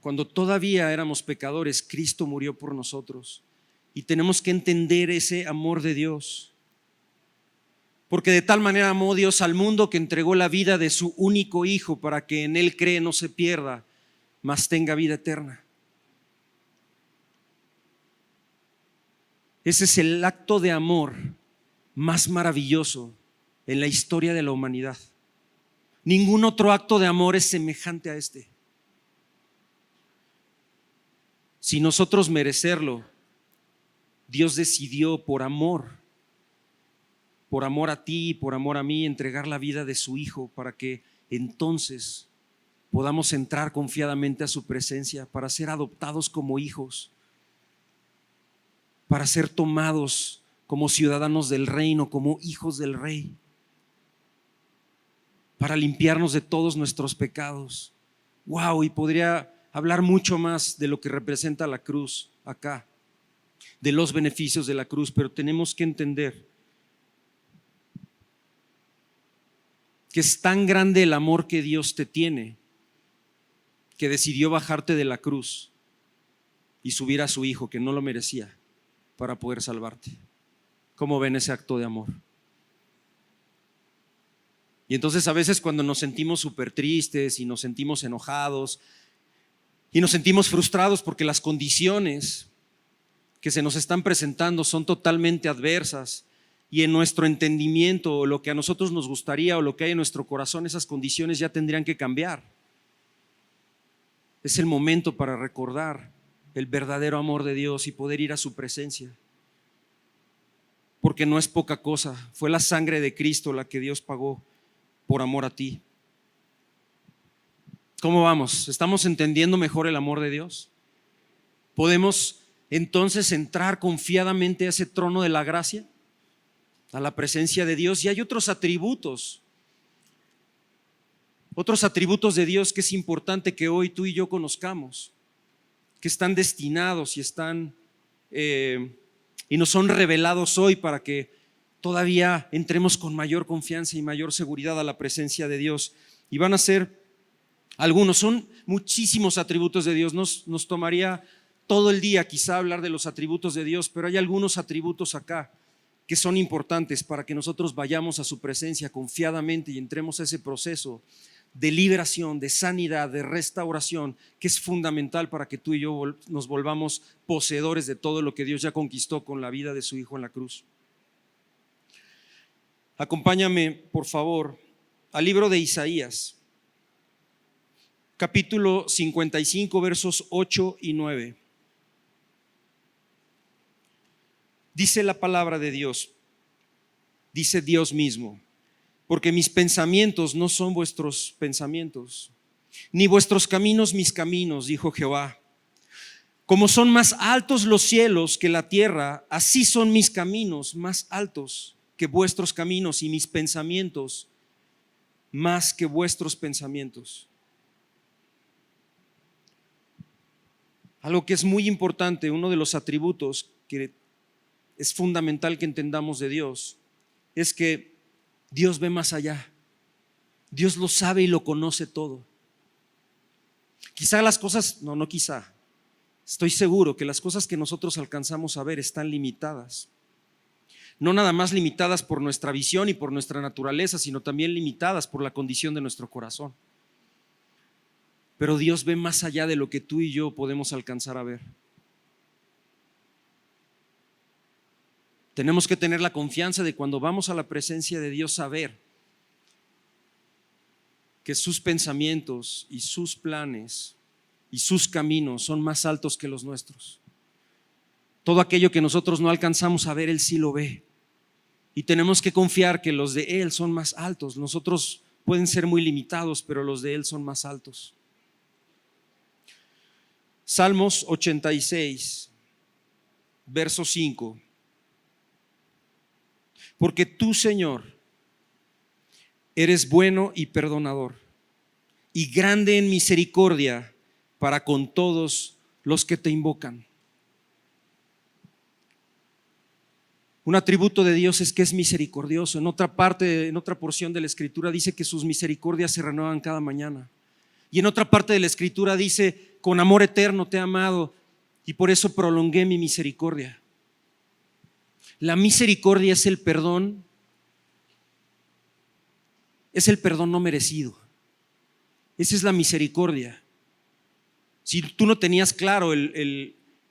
Cuando todavía éramos pecadores, Cristo murió por nosotros. Y tenemos que entender ese amor de Dios. Porque de tal manera amó Dios al mundo que entregó la vida de su único Hijo para que en Él cree no se pierda, mas tenga vida eterna. Ese es el acto de amor más maravilloso en la historia de la humanidad. Ningún otro acto de amor es semejante a este. Sin nosotros merecerlo, Dios decidió por amor a ti, por amor a mí, entregar la vida de su Hijo para que entonces podamos entrar confiadamente a su presencia, para ser adoptados como hijos, para ser tomados como ciudadanos del reino, como hijos del Rey, para limpiarnos de todos nuestros pecados. Wow, y podría hablar mucho más de lo que representa la cruz acá, de los beneficios de la cruz, pero tenemos que entender que es tan grande el amor que Dios te tiene, que decidió bajarte de la cruz y subir a su Hijo, que no lo merecía, para poder salvarte. ¿Cómo ven ese acto de amor? Y entonces a veces cuando nos sentimos súper tristes y nos sentimos enojados y nos sentimos frustrados porque las condiciones que se nos están presentando son totalmente adversas y en nuestro entendimiento o lo que a nosotros nos gustaría o lo que hay en nuestro corazón, esas condiciones ya tendrían que cambiar. Es el momento para recordar el verdadero amor de Dios y poder ir a su presencia, porque no es poca cosa. Fue la sangre de Cristo la que Dios pagó por amor a ti. ¿Cómo vamos? ¿Estamos entendiendo mejor el amor de Dios? ¿Podemos entonces entrar confiadamente a ese trono de la gracia, a la presencia de Dios? Y hay otros atributos de Dios que es importante que hoy tú y yo conozcamos, que están destinados y nos son revelados hoy para que todavía entremos con mayor confianza y mayor seguridad a la presencia de Dios. Y van a ser algunos, son muchísimos atributos de Dios. Nos tomaría todo el día quizá hablar de los atributos de Dios, pero hay algunos atributos acá que son importantes para que nosotros vayamos a su presencia confiadamente y entremos a ese proceso de liberación, de sanidad, de restauración, que es fundamental para que tú y yo nos volvamos poseedores de todo lo que Dios ya conquistó con la vida de su Hijo en la cruz. Acompáñame, por favor, al libro de Isaías, capítulo 55, versos 8 y 9. Dice la palabra de Dios, dice Dios mismo: porque mis pensamientos no son vuestros pensamientos, ni vuestros caminos mis caminos, dijo Jehová. Como son más altos los cielos que la tierra, así son mis caminos más altos que vuestros caminos, y mis pensamientos más que vuestros pensamientos. Algo que es muy importante, uno de los atributos que es fundamental que entendamos de Dios es que Dios ve más allá. Dios lo sabe y lo conoce todo. Quizá las cosas, no quizá, estoy seguro que las cosas que nosotros alcanzamos a ver están limitadas. No nada más limitadas por nuestra visión y por nuestra naturaleza, sino también limitadas por la condición de nuestro corazón. Pero Dios ve más allá de lo que tú y yo podemos alcanzar a ver. Tenemos que tener la confianza de cuando vamos a la presencia de Dios saber que sus pensamientos y sus planes y sus caminos son más altos que los nuestros. Todo aquello que nosotros no alcanzamos a ver, Él sí lo ve. Y tenemos que confiar que los de Él son más altos. Nosotros pueden ser muy limitados, pero los de Él son más altos. Salmos 86, verso 5. Porque tú, Señor, eres bueno y perdonador, y grande en misericordia para con todos los que te invocan. Un atributo de Dios es que es misericordioso. En otra porción de la Escritura dice que sus misericordias se renuevan cada mañana. Y en otra parte de la Escritura dice, con amor eterno te he amado y por eso prolongué mi misericordia. La misericordia es el perdón no merecido. Esa es la misericordia. Si tú no tenías claro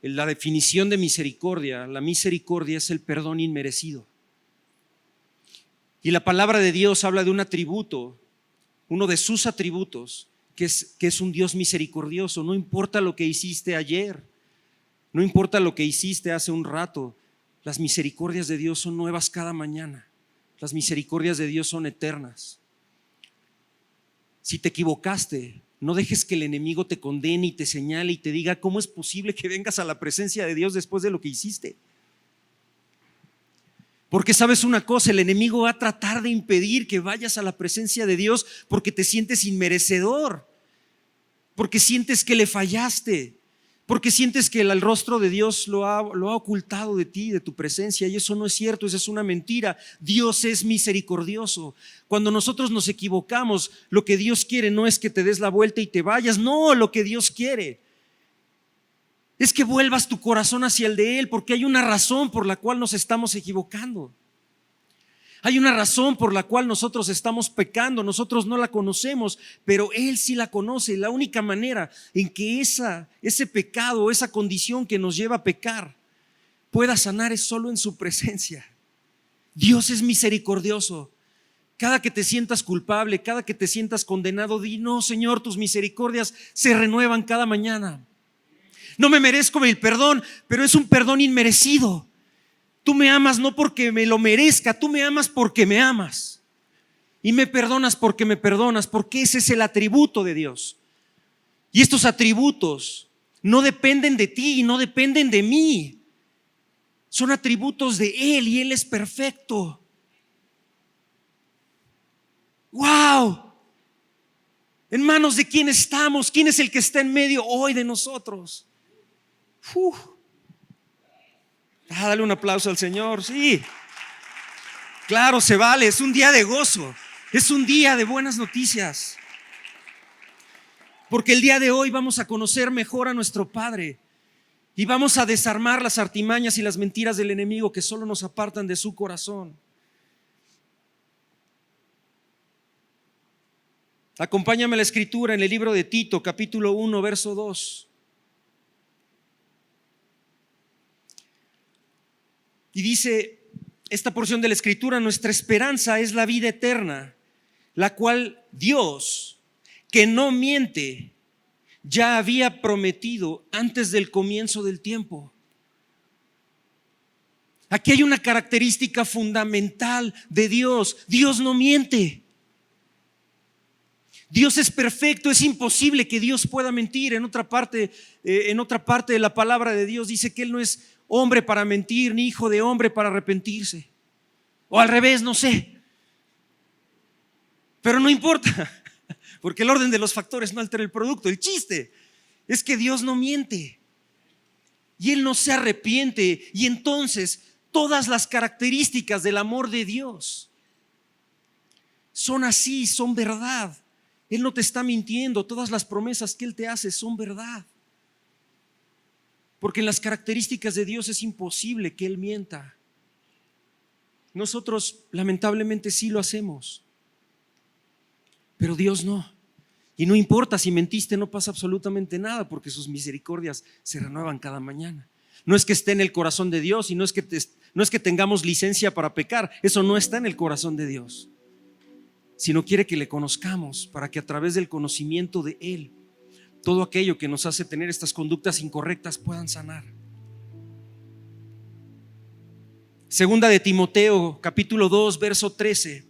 la definición de misericordia, la misericordia es el perdón inmerecido. Y la palabra de Dios habla de un atributo, uno de sus atributos, que es un Dios misericordioso. No importa lo que hiciste ayer, no importa lo que hiciste hace un rato, las misericordias de Dios son nuevas cada mañana. Las misericordias de Dios son eternas. Si te equivocaste, no dejes que el enemigo te condene y te señale y te diga cómo es posible que vengas a la presencia de Dios después de lo que hiciste. Porque sabes una cosa, el enemigo va a tratar de impedir que vayas a la presencia de Dios porque te sientes inmerecedor, porque sientes que le fallaste, porque sientes que el rostro de Dios lo ha ocultado de ti, de tu presencia, y eso no es cierto, esa es una mentira. Dios es misericordioso. Cuando nosotros nos equivocamos, lo que Dios quiere no es que te des la vuelta y te vayas, no, lo que Dios quiere es que vuelvas tu corazón hacia el de Él, porque hay una razón por la cual nos estamos equivocando. Hay una razón por la cual nosotros estamos pecando, nosotros no la conocemos, pero Él sí la conoce. La única manera en que ese pecado, esa condición que nos lleva a pecar pueda sanar es solo en su presencia. Dios es misericordioso. Cada que te sientas culpable, cada que te sientas condenado, di: no, Señor, tus misericordias se renuevan cada mañana. No me merezco el perdón, pero es un perdón inmerecido. Tú me amas no porque me lo merezca, tú me amas porque me amas. Y me perdonas porque me perdonas, porque ese es el atributo de Dios. Y estos atributos no dependen de ti y no dependen de mí. Son atributos de Él y Él es perfecto. ¡Wow! ¿En manos de quién estamos? ¿Quién es el que está en medio hoy de nosotros? Dale un aplauso al Señor. Sí, claro, se vale. Es un día de gozo, es un día de buenas noticias, porque el día de hoy vamos a conocer mejor a nuestro Padre y vamos a desarmar las artimañas y las mentiras del enemigo que solo nos apartan de su corazón. Acompáñame a la escritura en el libro de Tito, capítulo 1, verso 2. Y dice esta porción de la escritura: nuestra esperanza es la vida eterna, la cual Dios, que no miente, ya había prometido antes del comienzo del tiempo. Aquí hay una característica fundamental de Dios: Dios no miente. Dios es perfecto, es imposible que Dios pueda mentir. En otra parte de la palabra de Dios dice que Él no es hombre para mentir, ni hijo de hombre para arrepentirse. O al revés, no sé. Pero no importa, porque el orden de los factores no altera el producto. El chiste es que Dios no miente y Él no se arrepiente. Y entonces todas las características del amor de Dios. Son así, son verdad. Él no te está mintiendo, todas las promesas que Él te hace son verdad. Porque en las características de Dios es imposible que Él mienta. Nosotros lamentablemente sí lo hacemos, pero Dios no. Y no importa si mentiste, no pasa absolutamente nada, porque sus misericordias se renuevan cada mañana. No es que esté en el corazón de Dios y no es que tengamos licencia para pecar. Eso no está en el corazón de Dios, sino quiere que le conozcamos para que a través del conocimiento de Él, todo aquello que nos hace tener estas conductas incorrectas puedan sanar. Segunda de Timoteo, capítulo 2, verso 13.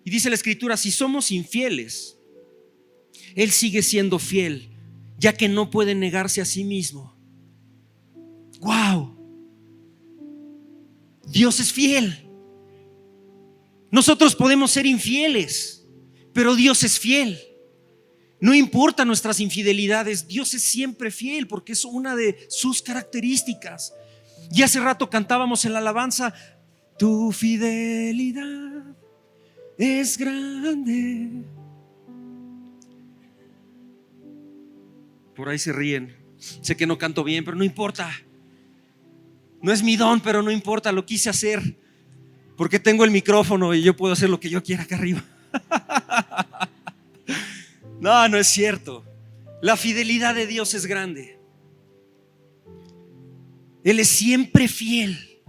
Y dice la Escritura: si somos infieles, Él sigue siendo fiel, ya que no puede negarse a sí mismo. ¡Wow! Dios es fiel. Nosotros podemos ser infieles, pero Dios es fiel. No importa nuestras infidelidades, Dios es siempre fiel porque es una de sus características. Y hace rato cantábamos en la alabanza: tu fidelidad es grande. Por ahí se ríen. Sé que no canto bien, pero no importa. No es mi don, pero no importa, lo quise hacer porque tengo el micrófono y yo puedo hacer lo que yo quiera acá arriba. No es cierto. La fidelidad de Dios es grande. Él es siempre fiel.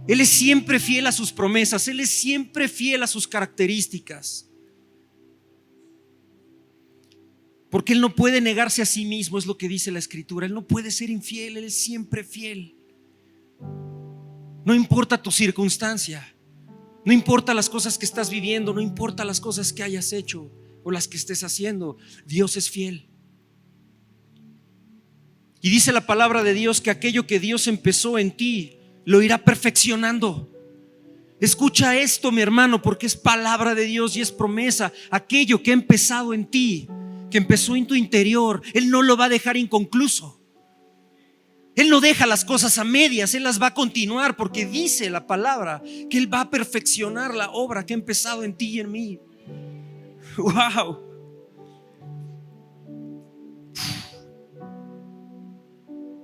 Él es siempre fiel a sus promesas. Él es siempre fiel a sus características. Porque Él no puede negarse a sí mismo, es lo que dice la Escritura. Él no puede ser infiel, Él es siempre fiel. No importa tu circunstancia, no importa las cosas que estás viviendo, no importa las cosas que hayas hecho o las que estés haciendo, Dios es fiel. Y dice la palabra de Dios que aquello que Dios empezó en ti lo irá perfeccionando. Escucha esto, mi hermano, porque es palabra de Dios y es promesa. Aquello que ha empezado en ti, que empezó en tu interior, Él no lo va a dejar inconcluso. Él no deja las cosas a medias, Él las va a continuar, porque dice la palabra que Él va a perfeccionar la obra que ha empezado en ti y en mí. ¡Wow!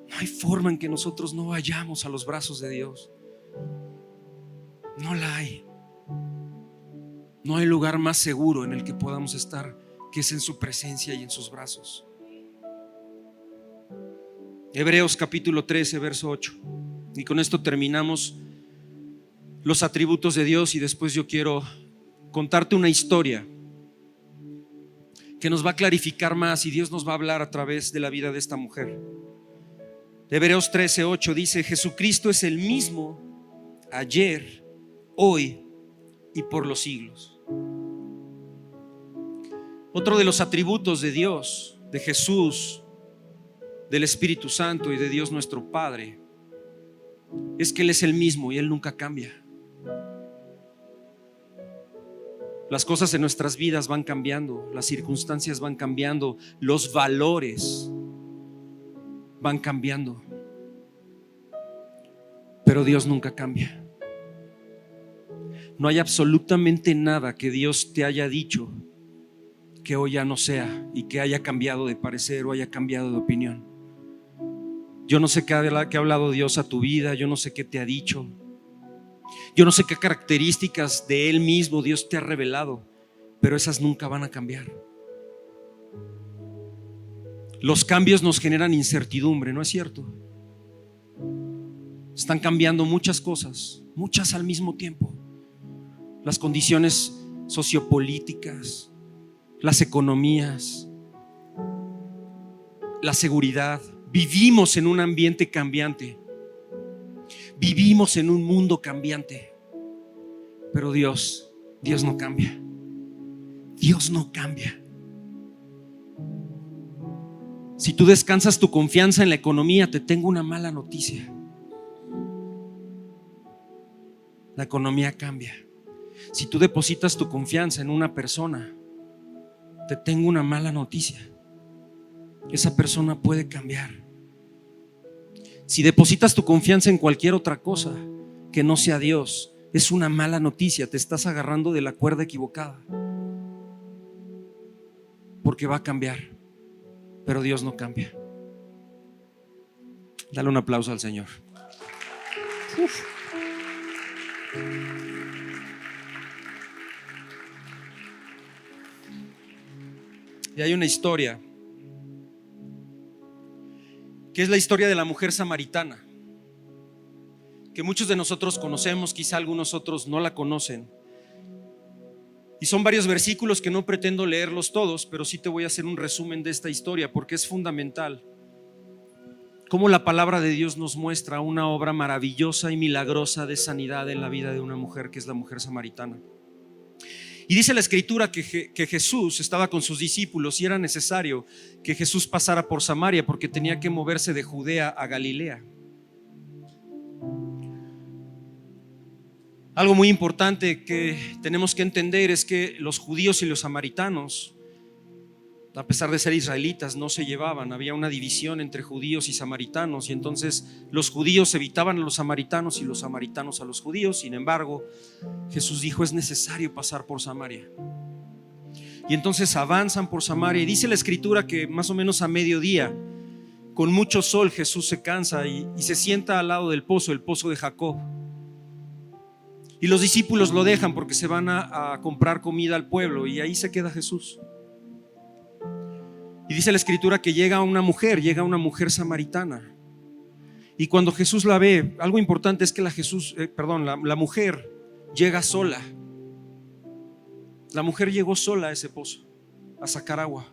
No hay forma en que nosotros no vayamos a los brazos de Dios. No la hay. No hay lugar más seguro en el que podamos estar que es en su presencia y en sus brazos. Hebreos capítulo 13, verso 8. Y con esto terminamos los atributos de Dios, y después yo quiero contarte una historia que nos va a clarificar más, y Dios nos va a hablar a través de la vida de esta mujer. Hebreos 13, 8 dice: Jesucristo es el mismo ayer, hoy y por los siglos. Otro de los atributos de Dios, de Jesús, del Espíritu Santo y de Dios nuestro Padre, es que Él es el mismo y Él nunca cambia. Las cosas en nuestras vidas van cambiando, las circunstancias van cambiando, los valores van cambiando, pero Dios nunca cambia. No hay absolutamente nada que Dios te haya dicho que hoy ya no sea y que haya cambiado de parecer o haya cambiado de opinión. Yo no sé qué ha hablado Dios a tu vida, yo no sé qué te ha dicho, yo no sé qué características de Él mismo Dios te ha revelado, pero esas nunca van a cambiar. Los cambios nos generan incertidumbre, ¿no es cierto? Están cambiando muchas cosas, muchas al mismo tiempo. Las condiciones sociopolíticas, las economías, la seguridad. Vivimos en un ambiente cambiante, vivimos en un mundo cambiante, pero Dios no cambia. Dios no cambia. Si tú descansas tu confianza en la economía, te tengo una mala noticia. La economía cambia. Si tú depositas tu confianza en una persona, te tengo una mala noticia. esa persona puede cambiar. Si depositas tu confianza en cualquier otra cosa que no sea Dios, es una mala noticia, te estás agarrando de la cuerda equivocada, porque va a cambiar, pero Dios no cambia. Dale un aplauso al Señor. Uf. Y hay una historia, que es la historia de la mujer samaritana, que muchos de nosotros conocemos, quizá algunos otros no la conocen. Y son varios versículos que no pretendo leerlos todos, pero sí te voy a hacer un resumen de esta historia, porque es fundamental cómo la palabra de Dios nos muestra una obra maravillosa y milagrosa de sanidad en la vida de una mujer, que es la mujer samaritana. Y dice la escritura que Jesús estaba con sus discípulos y era necesario que Jesús pasara por Samaria, porque tenía que moverse de Judea a Galilea. Algo muy importante que tenemos que entender es que los judíos y los samaritanos, a pesar de ser israelitas, no se llevaban. Había una división entre judíos y samaritanos, y entonces los judíos evitaban a los samaritanos y los samaritanos a los judíos. Sin embargo, Jesús dijo: es necesario pasar por Samaria. Y entonces avanzan por Samaria, y dice la escritura que más o menos a mediodía, con mucho sol, Jesús se cansa y se sienta al lado del pozo, el pozo de Jacob. Y los discípulos lo dejan porque se van a comprar comida al pueblo, y ahí se queda Jesús. Y dice la escritura que llega una mujer samaritana. Y cuando Jesús la ve, algo importante es que la mujer llega sola. La mujer llegó sola a ese pozo a sacar agua.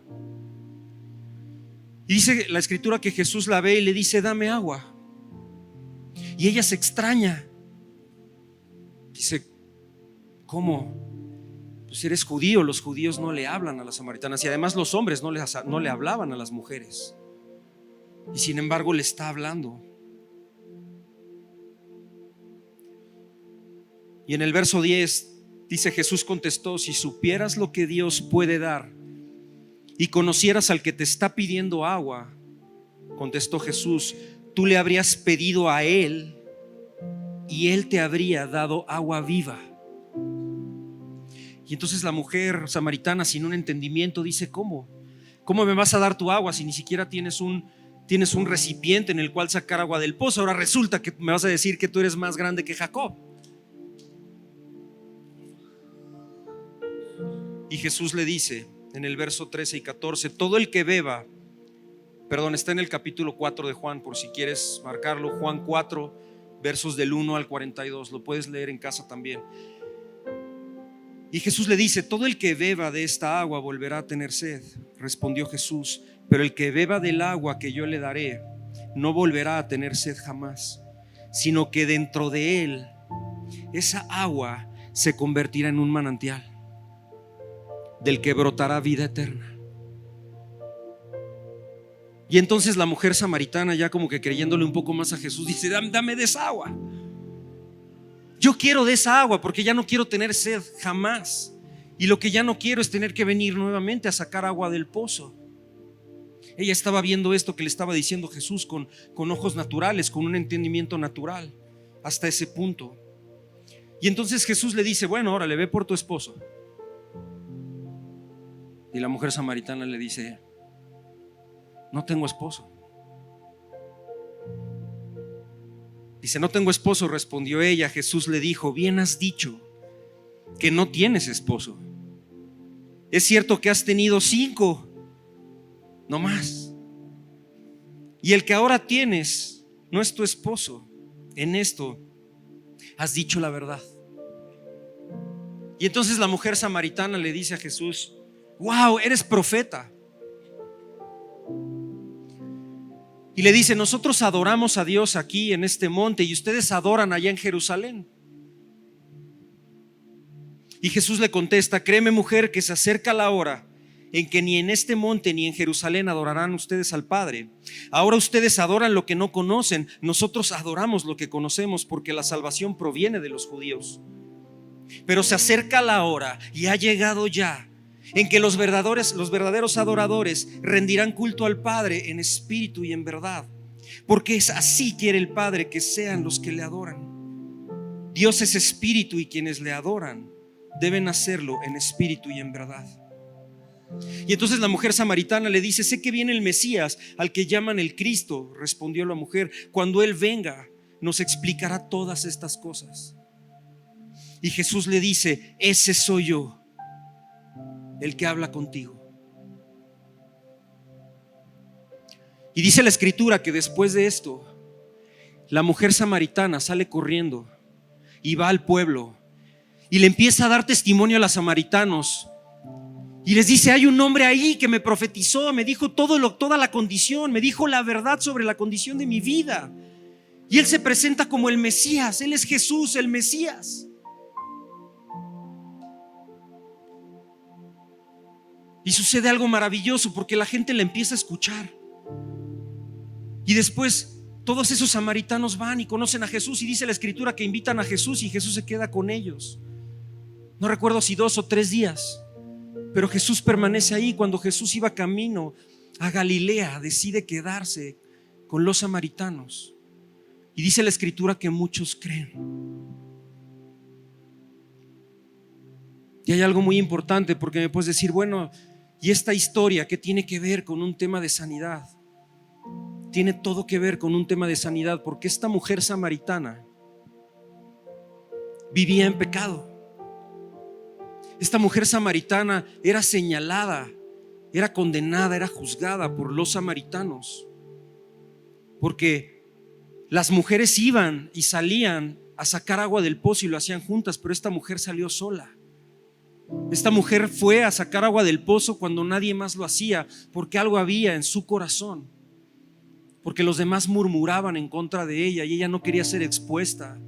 Y dice la escritura que Jesús la ve y le dice: dame agua. Y ella se extraña. Dice: ¿cómo? Pues si eres judío, los judíos no le hablan a las samaritanas, y además los hombres no le hablaban a las mujeres, y sin embargo le está hablando. Y en el verso 10 dice: Jesús contestó: si supieras lo que Dios puede dar y conocieras al que te está pidiendo agua, contestó Jesús, tú le habrías pedido a él y él te habría dado agua viva. Y entonces la mujer samaritana, sin un entendimiento, dice: ¿cómo me vas a dar tu agua si ni siquiera tienes un recipiente en el cual sacar agua del pozo? Ahora resulta que me vas a decir que tú eres más grande que Jacob. Y Jesús le dice en el verso 13 y 14: todo el que beba, está en el capítulo 4 de Juan, por si quieres marcarlo, Juan 4, versos del 1 al 42, lo puedes leer en casa también. Y Jesús le dice: todo el que beba de esta agua volverá a tener sed. Respondió Jesús: pero el que beba del agua que yo le daré no volverá a tener sed jamás, sino que dentro de él esa agua se convertirá en un manantial del que brotará vida eterna. Y entonces la mujer samaritana, ya como que creyéndole un poco más a Jesús, dice: dame de esa agua. Yo quiero de esa agua porque ya no quiero tener sed jamás. Y lo que ya no quiero es tener que venir nuevamente a sacar agua del pozo. Ella estaba viendo esto que le estaba diciendo Jesús con ojos naturales, con un entendimiento natural, hasta ese punto. Y entonces Jesús le dice: bueno, órale, ve por tu esposo. Y la mujer samaritana le dice: no tengo esposo. Dice: no tengo esposo, respondió ella. Jesús le dijo: bien has dicho que no tienes esposo. Es cierto que has tenido 5, no más, y el que ahora tienes no es tu esposo. En esto has dicho la verdad. Y entonces la mujer samaritana le dice a Jesús: wow, eres profeta. Y le dice: nosotros adoramos a Dios aquí en este monte y ustedes adoran allá en Jerusalén. Y Jesús le contesta: créeme, mujer, que se acerca la hora en que ni en este monte ni en Jerusalén adorarán ustedes al Padre. Ahora ustedes adoran lo que no conocen, nosotros adoramos lo que conocemos, porque la salvación proviene de los judíos. Pero se acerca la hora y ha llegado ya en que los verdaderos adoradores rendirán culto al Padre en espíritu y en verdad, porque es así quiere el Padre que sean los que le adoran. Dios es espíritu y quienes le adoran deben hacerlo en espíritu y en verdad. Y entonces la mujer samaritana le dice: sé que viene el Mesías, al que llaman el Cristo. Respondió la mujer: cuando Él venga nos explicará todas estas cosas. Y Jesús le dice: ese soy yo, el que habla contigo. Y dice la escritura que después de esto, la mujer samaritana sale corriendo y va al pueblo y le empieza a dar testimonio a los samaritanos. Y les dice: hay un hombre ahí que me profetizó, me dijo toda la condición, me dijo la verdad sobre la condición de mi vida. Y Él se presenta como el Mesías, Él es Jesús, el Mesías. Y sucede algo maravilloso porque la gente le empieza a escuchar. Y después todos esos samaritanos van y conocen a Jesús, y dice la escritura que invitan a Jesús y Jesús se queda con ellos. No recuerdo si 2 o 3 días, pero Jesús permanece ahí. Cuando Jesús iba camino a Galilea, decide quedarse con los samaritanos. Y dice la escritura que muchos creen. Y hay algo muy importante, porque me puedes decir: bueno, ¿y esta historia qué tiene que ver con un tema de sanidad? Tiene todo que ver con un tema de sanidad, porque esta mujer samaritana vivía en pecado. Esta mujer samaritana era señalada, era condenada, era juzgada por los samaritanos, porque las mujeres iban y salían a sacar agua del pozo y lo hacían juntas, pero esta mujer salió sola. Esta mujer fue a sacar agua del pozo cuando nadie más lo hacía, porque algo había en su corazón, porque los demás murmuraban en contra de ella y ella no quería ser expuesta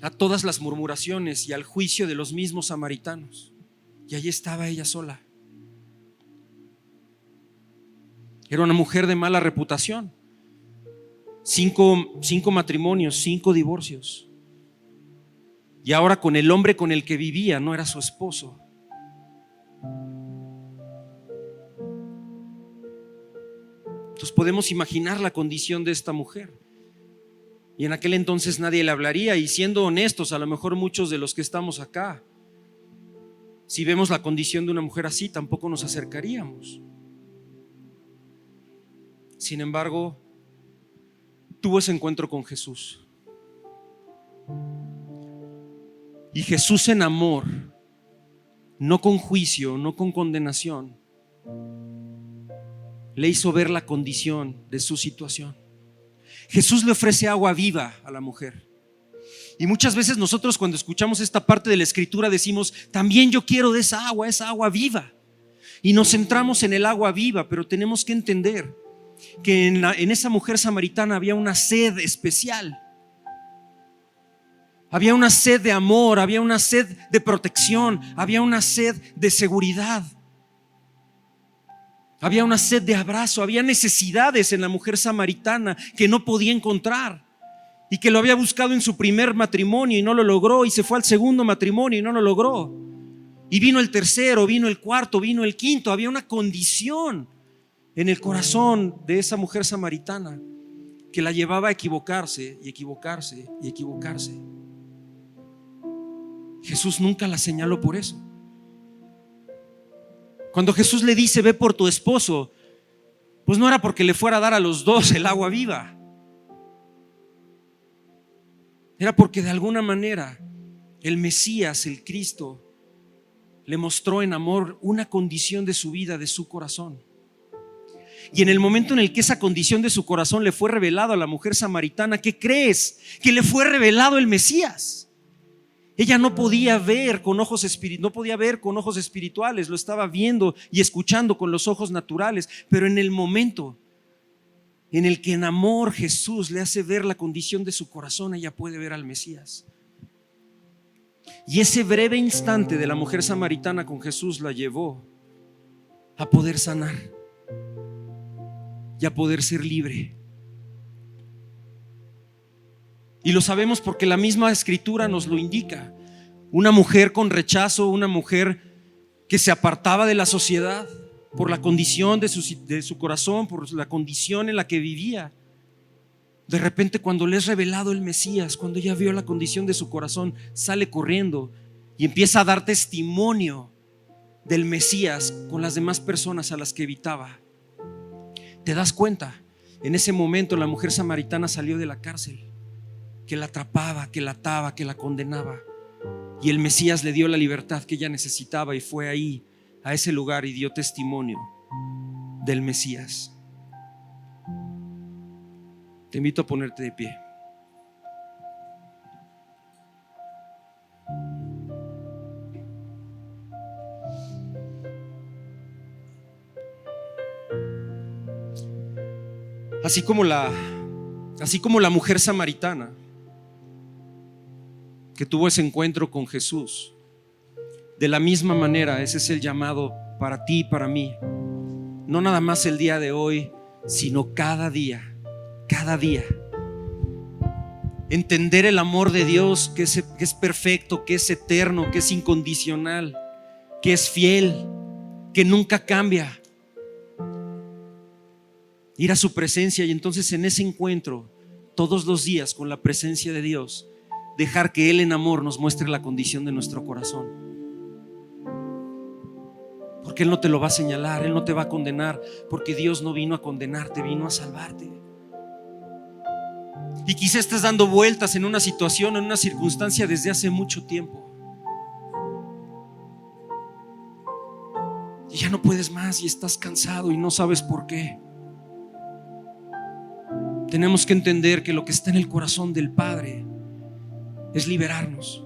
a todas las murmuraciones y al juicio de los mismos samaritanos. Y allí estaba ella sola. Era una mujer de mala reputación. 5 matrimonios, 5 divorcios. Y ahora con el hombre con el que vivía no era su esposo. Entonces podemos imaginar la condición de esta mujer. Y en aquel entonces nadie le hablaría. Y siendo honestos, a lo mejor muchos de los que estamos acá, si vemos la condición de una mujer así, tampoco nos acercaríamos. Sin embargo, tuvo ese encuentro con Jesús. Y Jesús en amor, no con juicio, no con condenación, le hizo ver la condición de su situación. Jesús le ofrece agua viva a la mujer. Y muchas veces nosotros, cuando escuchamos esta parte de la escritura, decimos: también yo quiero de esa agua viva. Y nos centramos en el agua viva, pero tenemos que entender que en esa mujer samaritana había una sed especial. Había una sed de amor, había una sed de protección, había una sed de seguridad. Había una sed de abrazo, había necesidades en la mujer samaritana que no podía encontrar, y que lo había buscado en su primer matrimonio y no lo logró, y se fue al segundo matrimonio y no lo logró, y vino el tercero, vino el cuarto, vino el quinto. Había una condición en el corazón de esa mujer samaritana que la llevaba a equivocarse y equivocarse y equivocarse. Jesús nunca la señaló por eso. Cuando Jesús le dice: ve por tu esposo, pues no era porque le fuera a dar a los dos el agua viva. Era porque de alguna manera el Mesías, el Cristo, le mostró en amor una condición de su vida, de su corazón. Y en el momento en el que esa condición de su corazón le fue revelado a la mujer samaritana, ¿qué crees? Que le fue revelado el Mesías. Ella no podía ver con ojos espirituales, lo estaba viendo y escuchando con los ojos naturales, pero en el momento en el que en amor Jesús le hace ver la condición de su corazón, ella puede ver al Mesías. Y ese breve instante de la mujer samaritana con Jesús la llevó a poder sanar y a poder ser libre. Y lo sabemos porque la misma escritura nos lo indica. Una mujer con rechazo, una mujer que se apartaba de la sociedad por la condición de su corazón, por la condición en la que vivía. De repente, cuando le es revelado el Mesías, cuando ella vio la condición de su corazón, sale corriendo y empieza a dar testimonio del Mesías con las demás personas a las que evitaba. ¿Te das cuenta? En ese momento la mujer samaritana salió de la cárcel, que la atrapaba, que la ataba, que la condenaba, y el Mesías le dio la libertad que ella necesitaba, y fue ahí, a ese lugar, y dio testimonio del Mesías. Te invito a ponerte de pie. Así como la mujer samaritana que tuvo ese encuentro con Jesús, de la misma manera ese es el llamado para ti y para mí. No nada más el día de hoy, sino cada día. Cada día entender el amor de Dios, que es perfecto, que es eterno, que es incondicional, que es fiel, que nunca cambia. Ir a su presencia y entonces en ese encuentro todos los días con la presencia de Dios, dejar que Él en amor nos muestre la condición de nuestro corazón. Porque Él no te lo va a señalar, Él no te va a condenar, porque Dios no vino a condenarte, vino a salvarte. Y quizá estés dando vueltas en una situación, en una circunstancia desde hace mucho tiempo, y ya no puedes más y estás cansado y no sabes por qué. Tenemos que entender que lo que está en el corazón del Padre es liberarnos,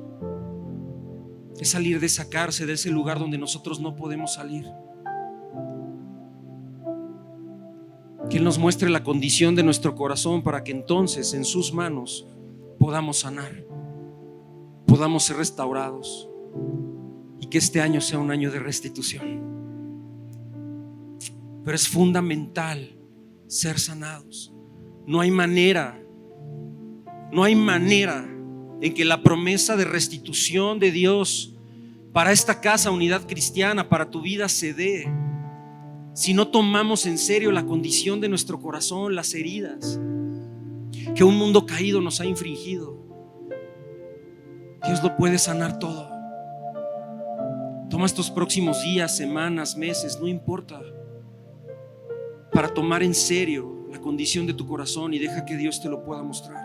es salir de esa cárcel, de ese lugar donde nosotros no podemos salir. Que Él nos muestre la condición de nuestro corazón para que entonces en sus manos podamos sanar, podamos ser restaurados, y que este año sea un año de restitución. Pero es fundamental ser sanados. No hay manera en que la promesa de restitución de Dios para esta casa, Unidad Cristiana, para tu vida se dé si no tomamos en serio la condición de nuestro corazón, las heridas que un mundo caído nos ha infringido. Dios lo puede sanar todo. Toma estos próximos días, semanas, meses, no importa, para tomar en serio la condición de tu corazón y deja que Dios te lo pueda mostrar.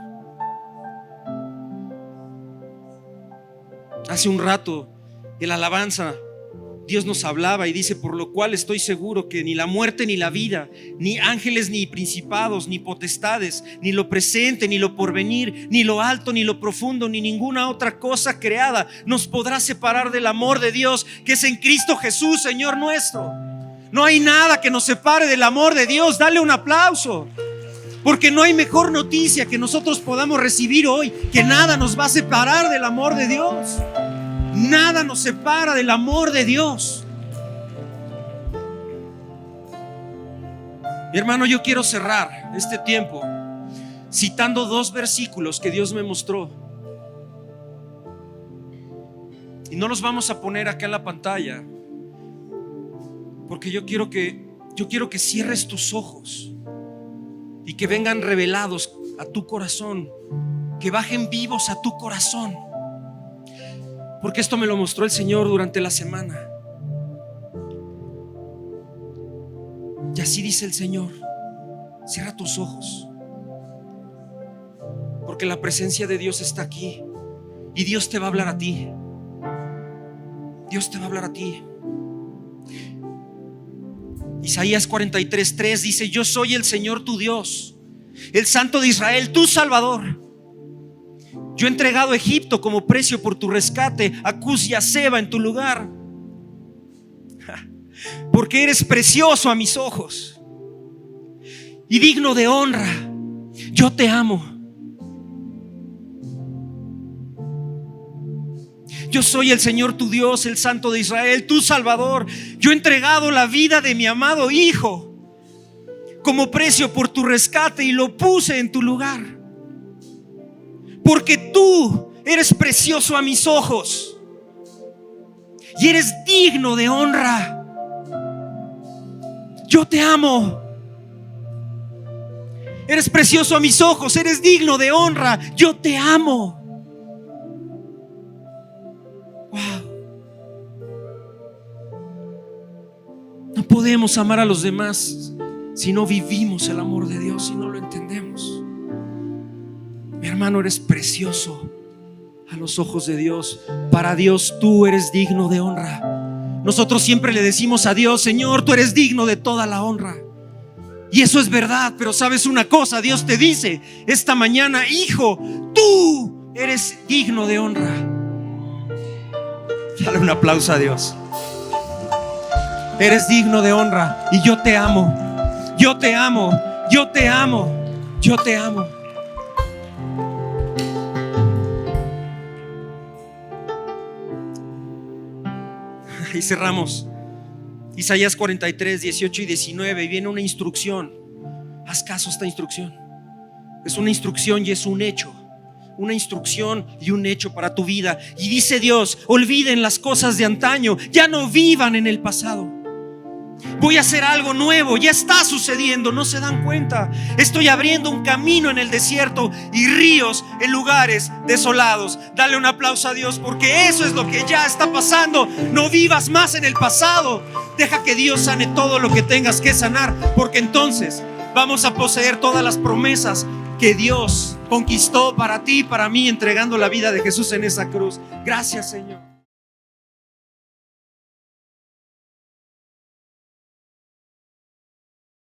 Hace un rato en la alabanza Dios nos hablaba y dice: por lo cual estoy seguro que ni la muerte ni la vida, ni ángeles ni principados, ni potestades, ni lo presente ni lo porvenir, ni lo alto ni lo profundo, ni ninguna otra cosa creada nos podrá separar del amor de Dios que es en Cristo Jesús, Señor nuestro. No hay nada que nos separe del amor de Dios. Dale un aplauso, porque no hay mejor noticia que nosotros podamos recibir hoy, que nada nos va a separar del amor de Dios. Nada nos separa del amor de Dios. Mi hermano, yo quiero cerrar este tiempo citando dos versículos que Dios me mostró, y no los vamos a poner acá en la pantalla, porque yo quiero que cierres tus ojos y que vengan revelados a tu corazón, que bajen vivos a tu corazón. Porque esto me lo mostró el Señor durante la semana. Y así dice el Señor: cierra tus ojos, porque la presencia de Dios está aquí, y Dios te va a hablar a ti. Dios te va a hablar a ti. Isaías 43:3 dice: yo soy el Señor tu Dios, el Santo de Israel, tu Salvador. Yo he entregado a Egipto como precio por tu rescate, a Cus y a Seba en tu lugar, porque eres precioso a mis ojos y digno de honra. Yo te amo. Yo soy el Señor tu Dios, el Santo de Israel, tu Salvador. Yo he entregado la vida de mi amado Hijo como precio por tu rescate y lo puse en tu lugar, porque tú eres precioso a mis ojos y eres digno de honra. Yo te amo. Eres precioso a mis ojos, eres digno de honra. Yo te amo. Wow. No podemos amar a los demás si no vivimos el amor de Dios, si no lo entendemos. Mi hermano, eres precioso a los ojos de Dios. Para Dios tú eres digno de honra. Nosotros siempre le decimos a Dios: Señor, tú eres digno de toda la honra. Y eso es verdad, pero sabes una cosa, Dios te dice esta mañana: hijo, tú eres digno de honra. Dale un aplauso a Dios. Eres digno de honra y yo te amo. Yo te amo. Yo te amo. Yo te amo. Y cerramos Isaías 43, 18 y 19. Y viene una instrucción. Haz caso a esta instrucción. Es una instrucción y es un hecho. Una instrucción y un hecho para tu vida. Y dice Dios: olviden las cosas de antaño, ya no vivan en el pasado. Voy a hacer algo nuevo, ya está sucediendo, no se dan cuenta. Estoy abriendo un camino en el desierto y ríos en lugares desolados. Dale un aplauso a Dios, porque eso es lo que ya está pasando. No vivas más en el pasado. Deja que Dios sane todo lo que tengas que sanar, porque entonces vamos a poseer todas las promesas que Dios conquistó para ti y para mí, entregando la vida de Jesús en esa cruz. Gracias, Señor.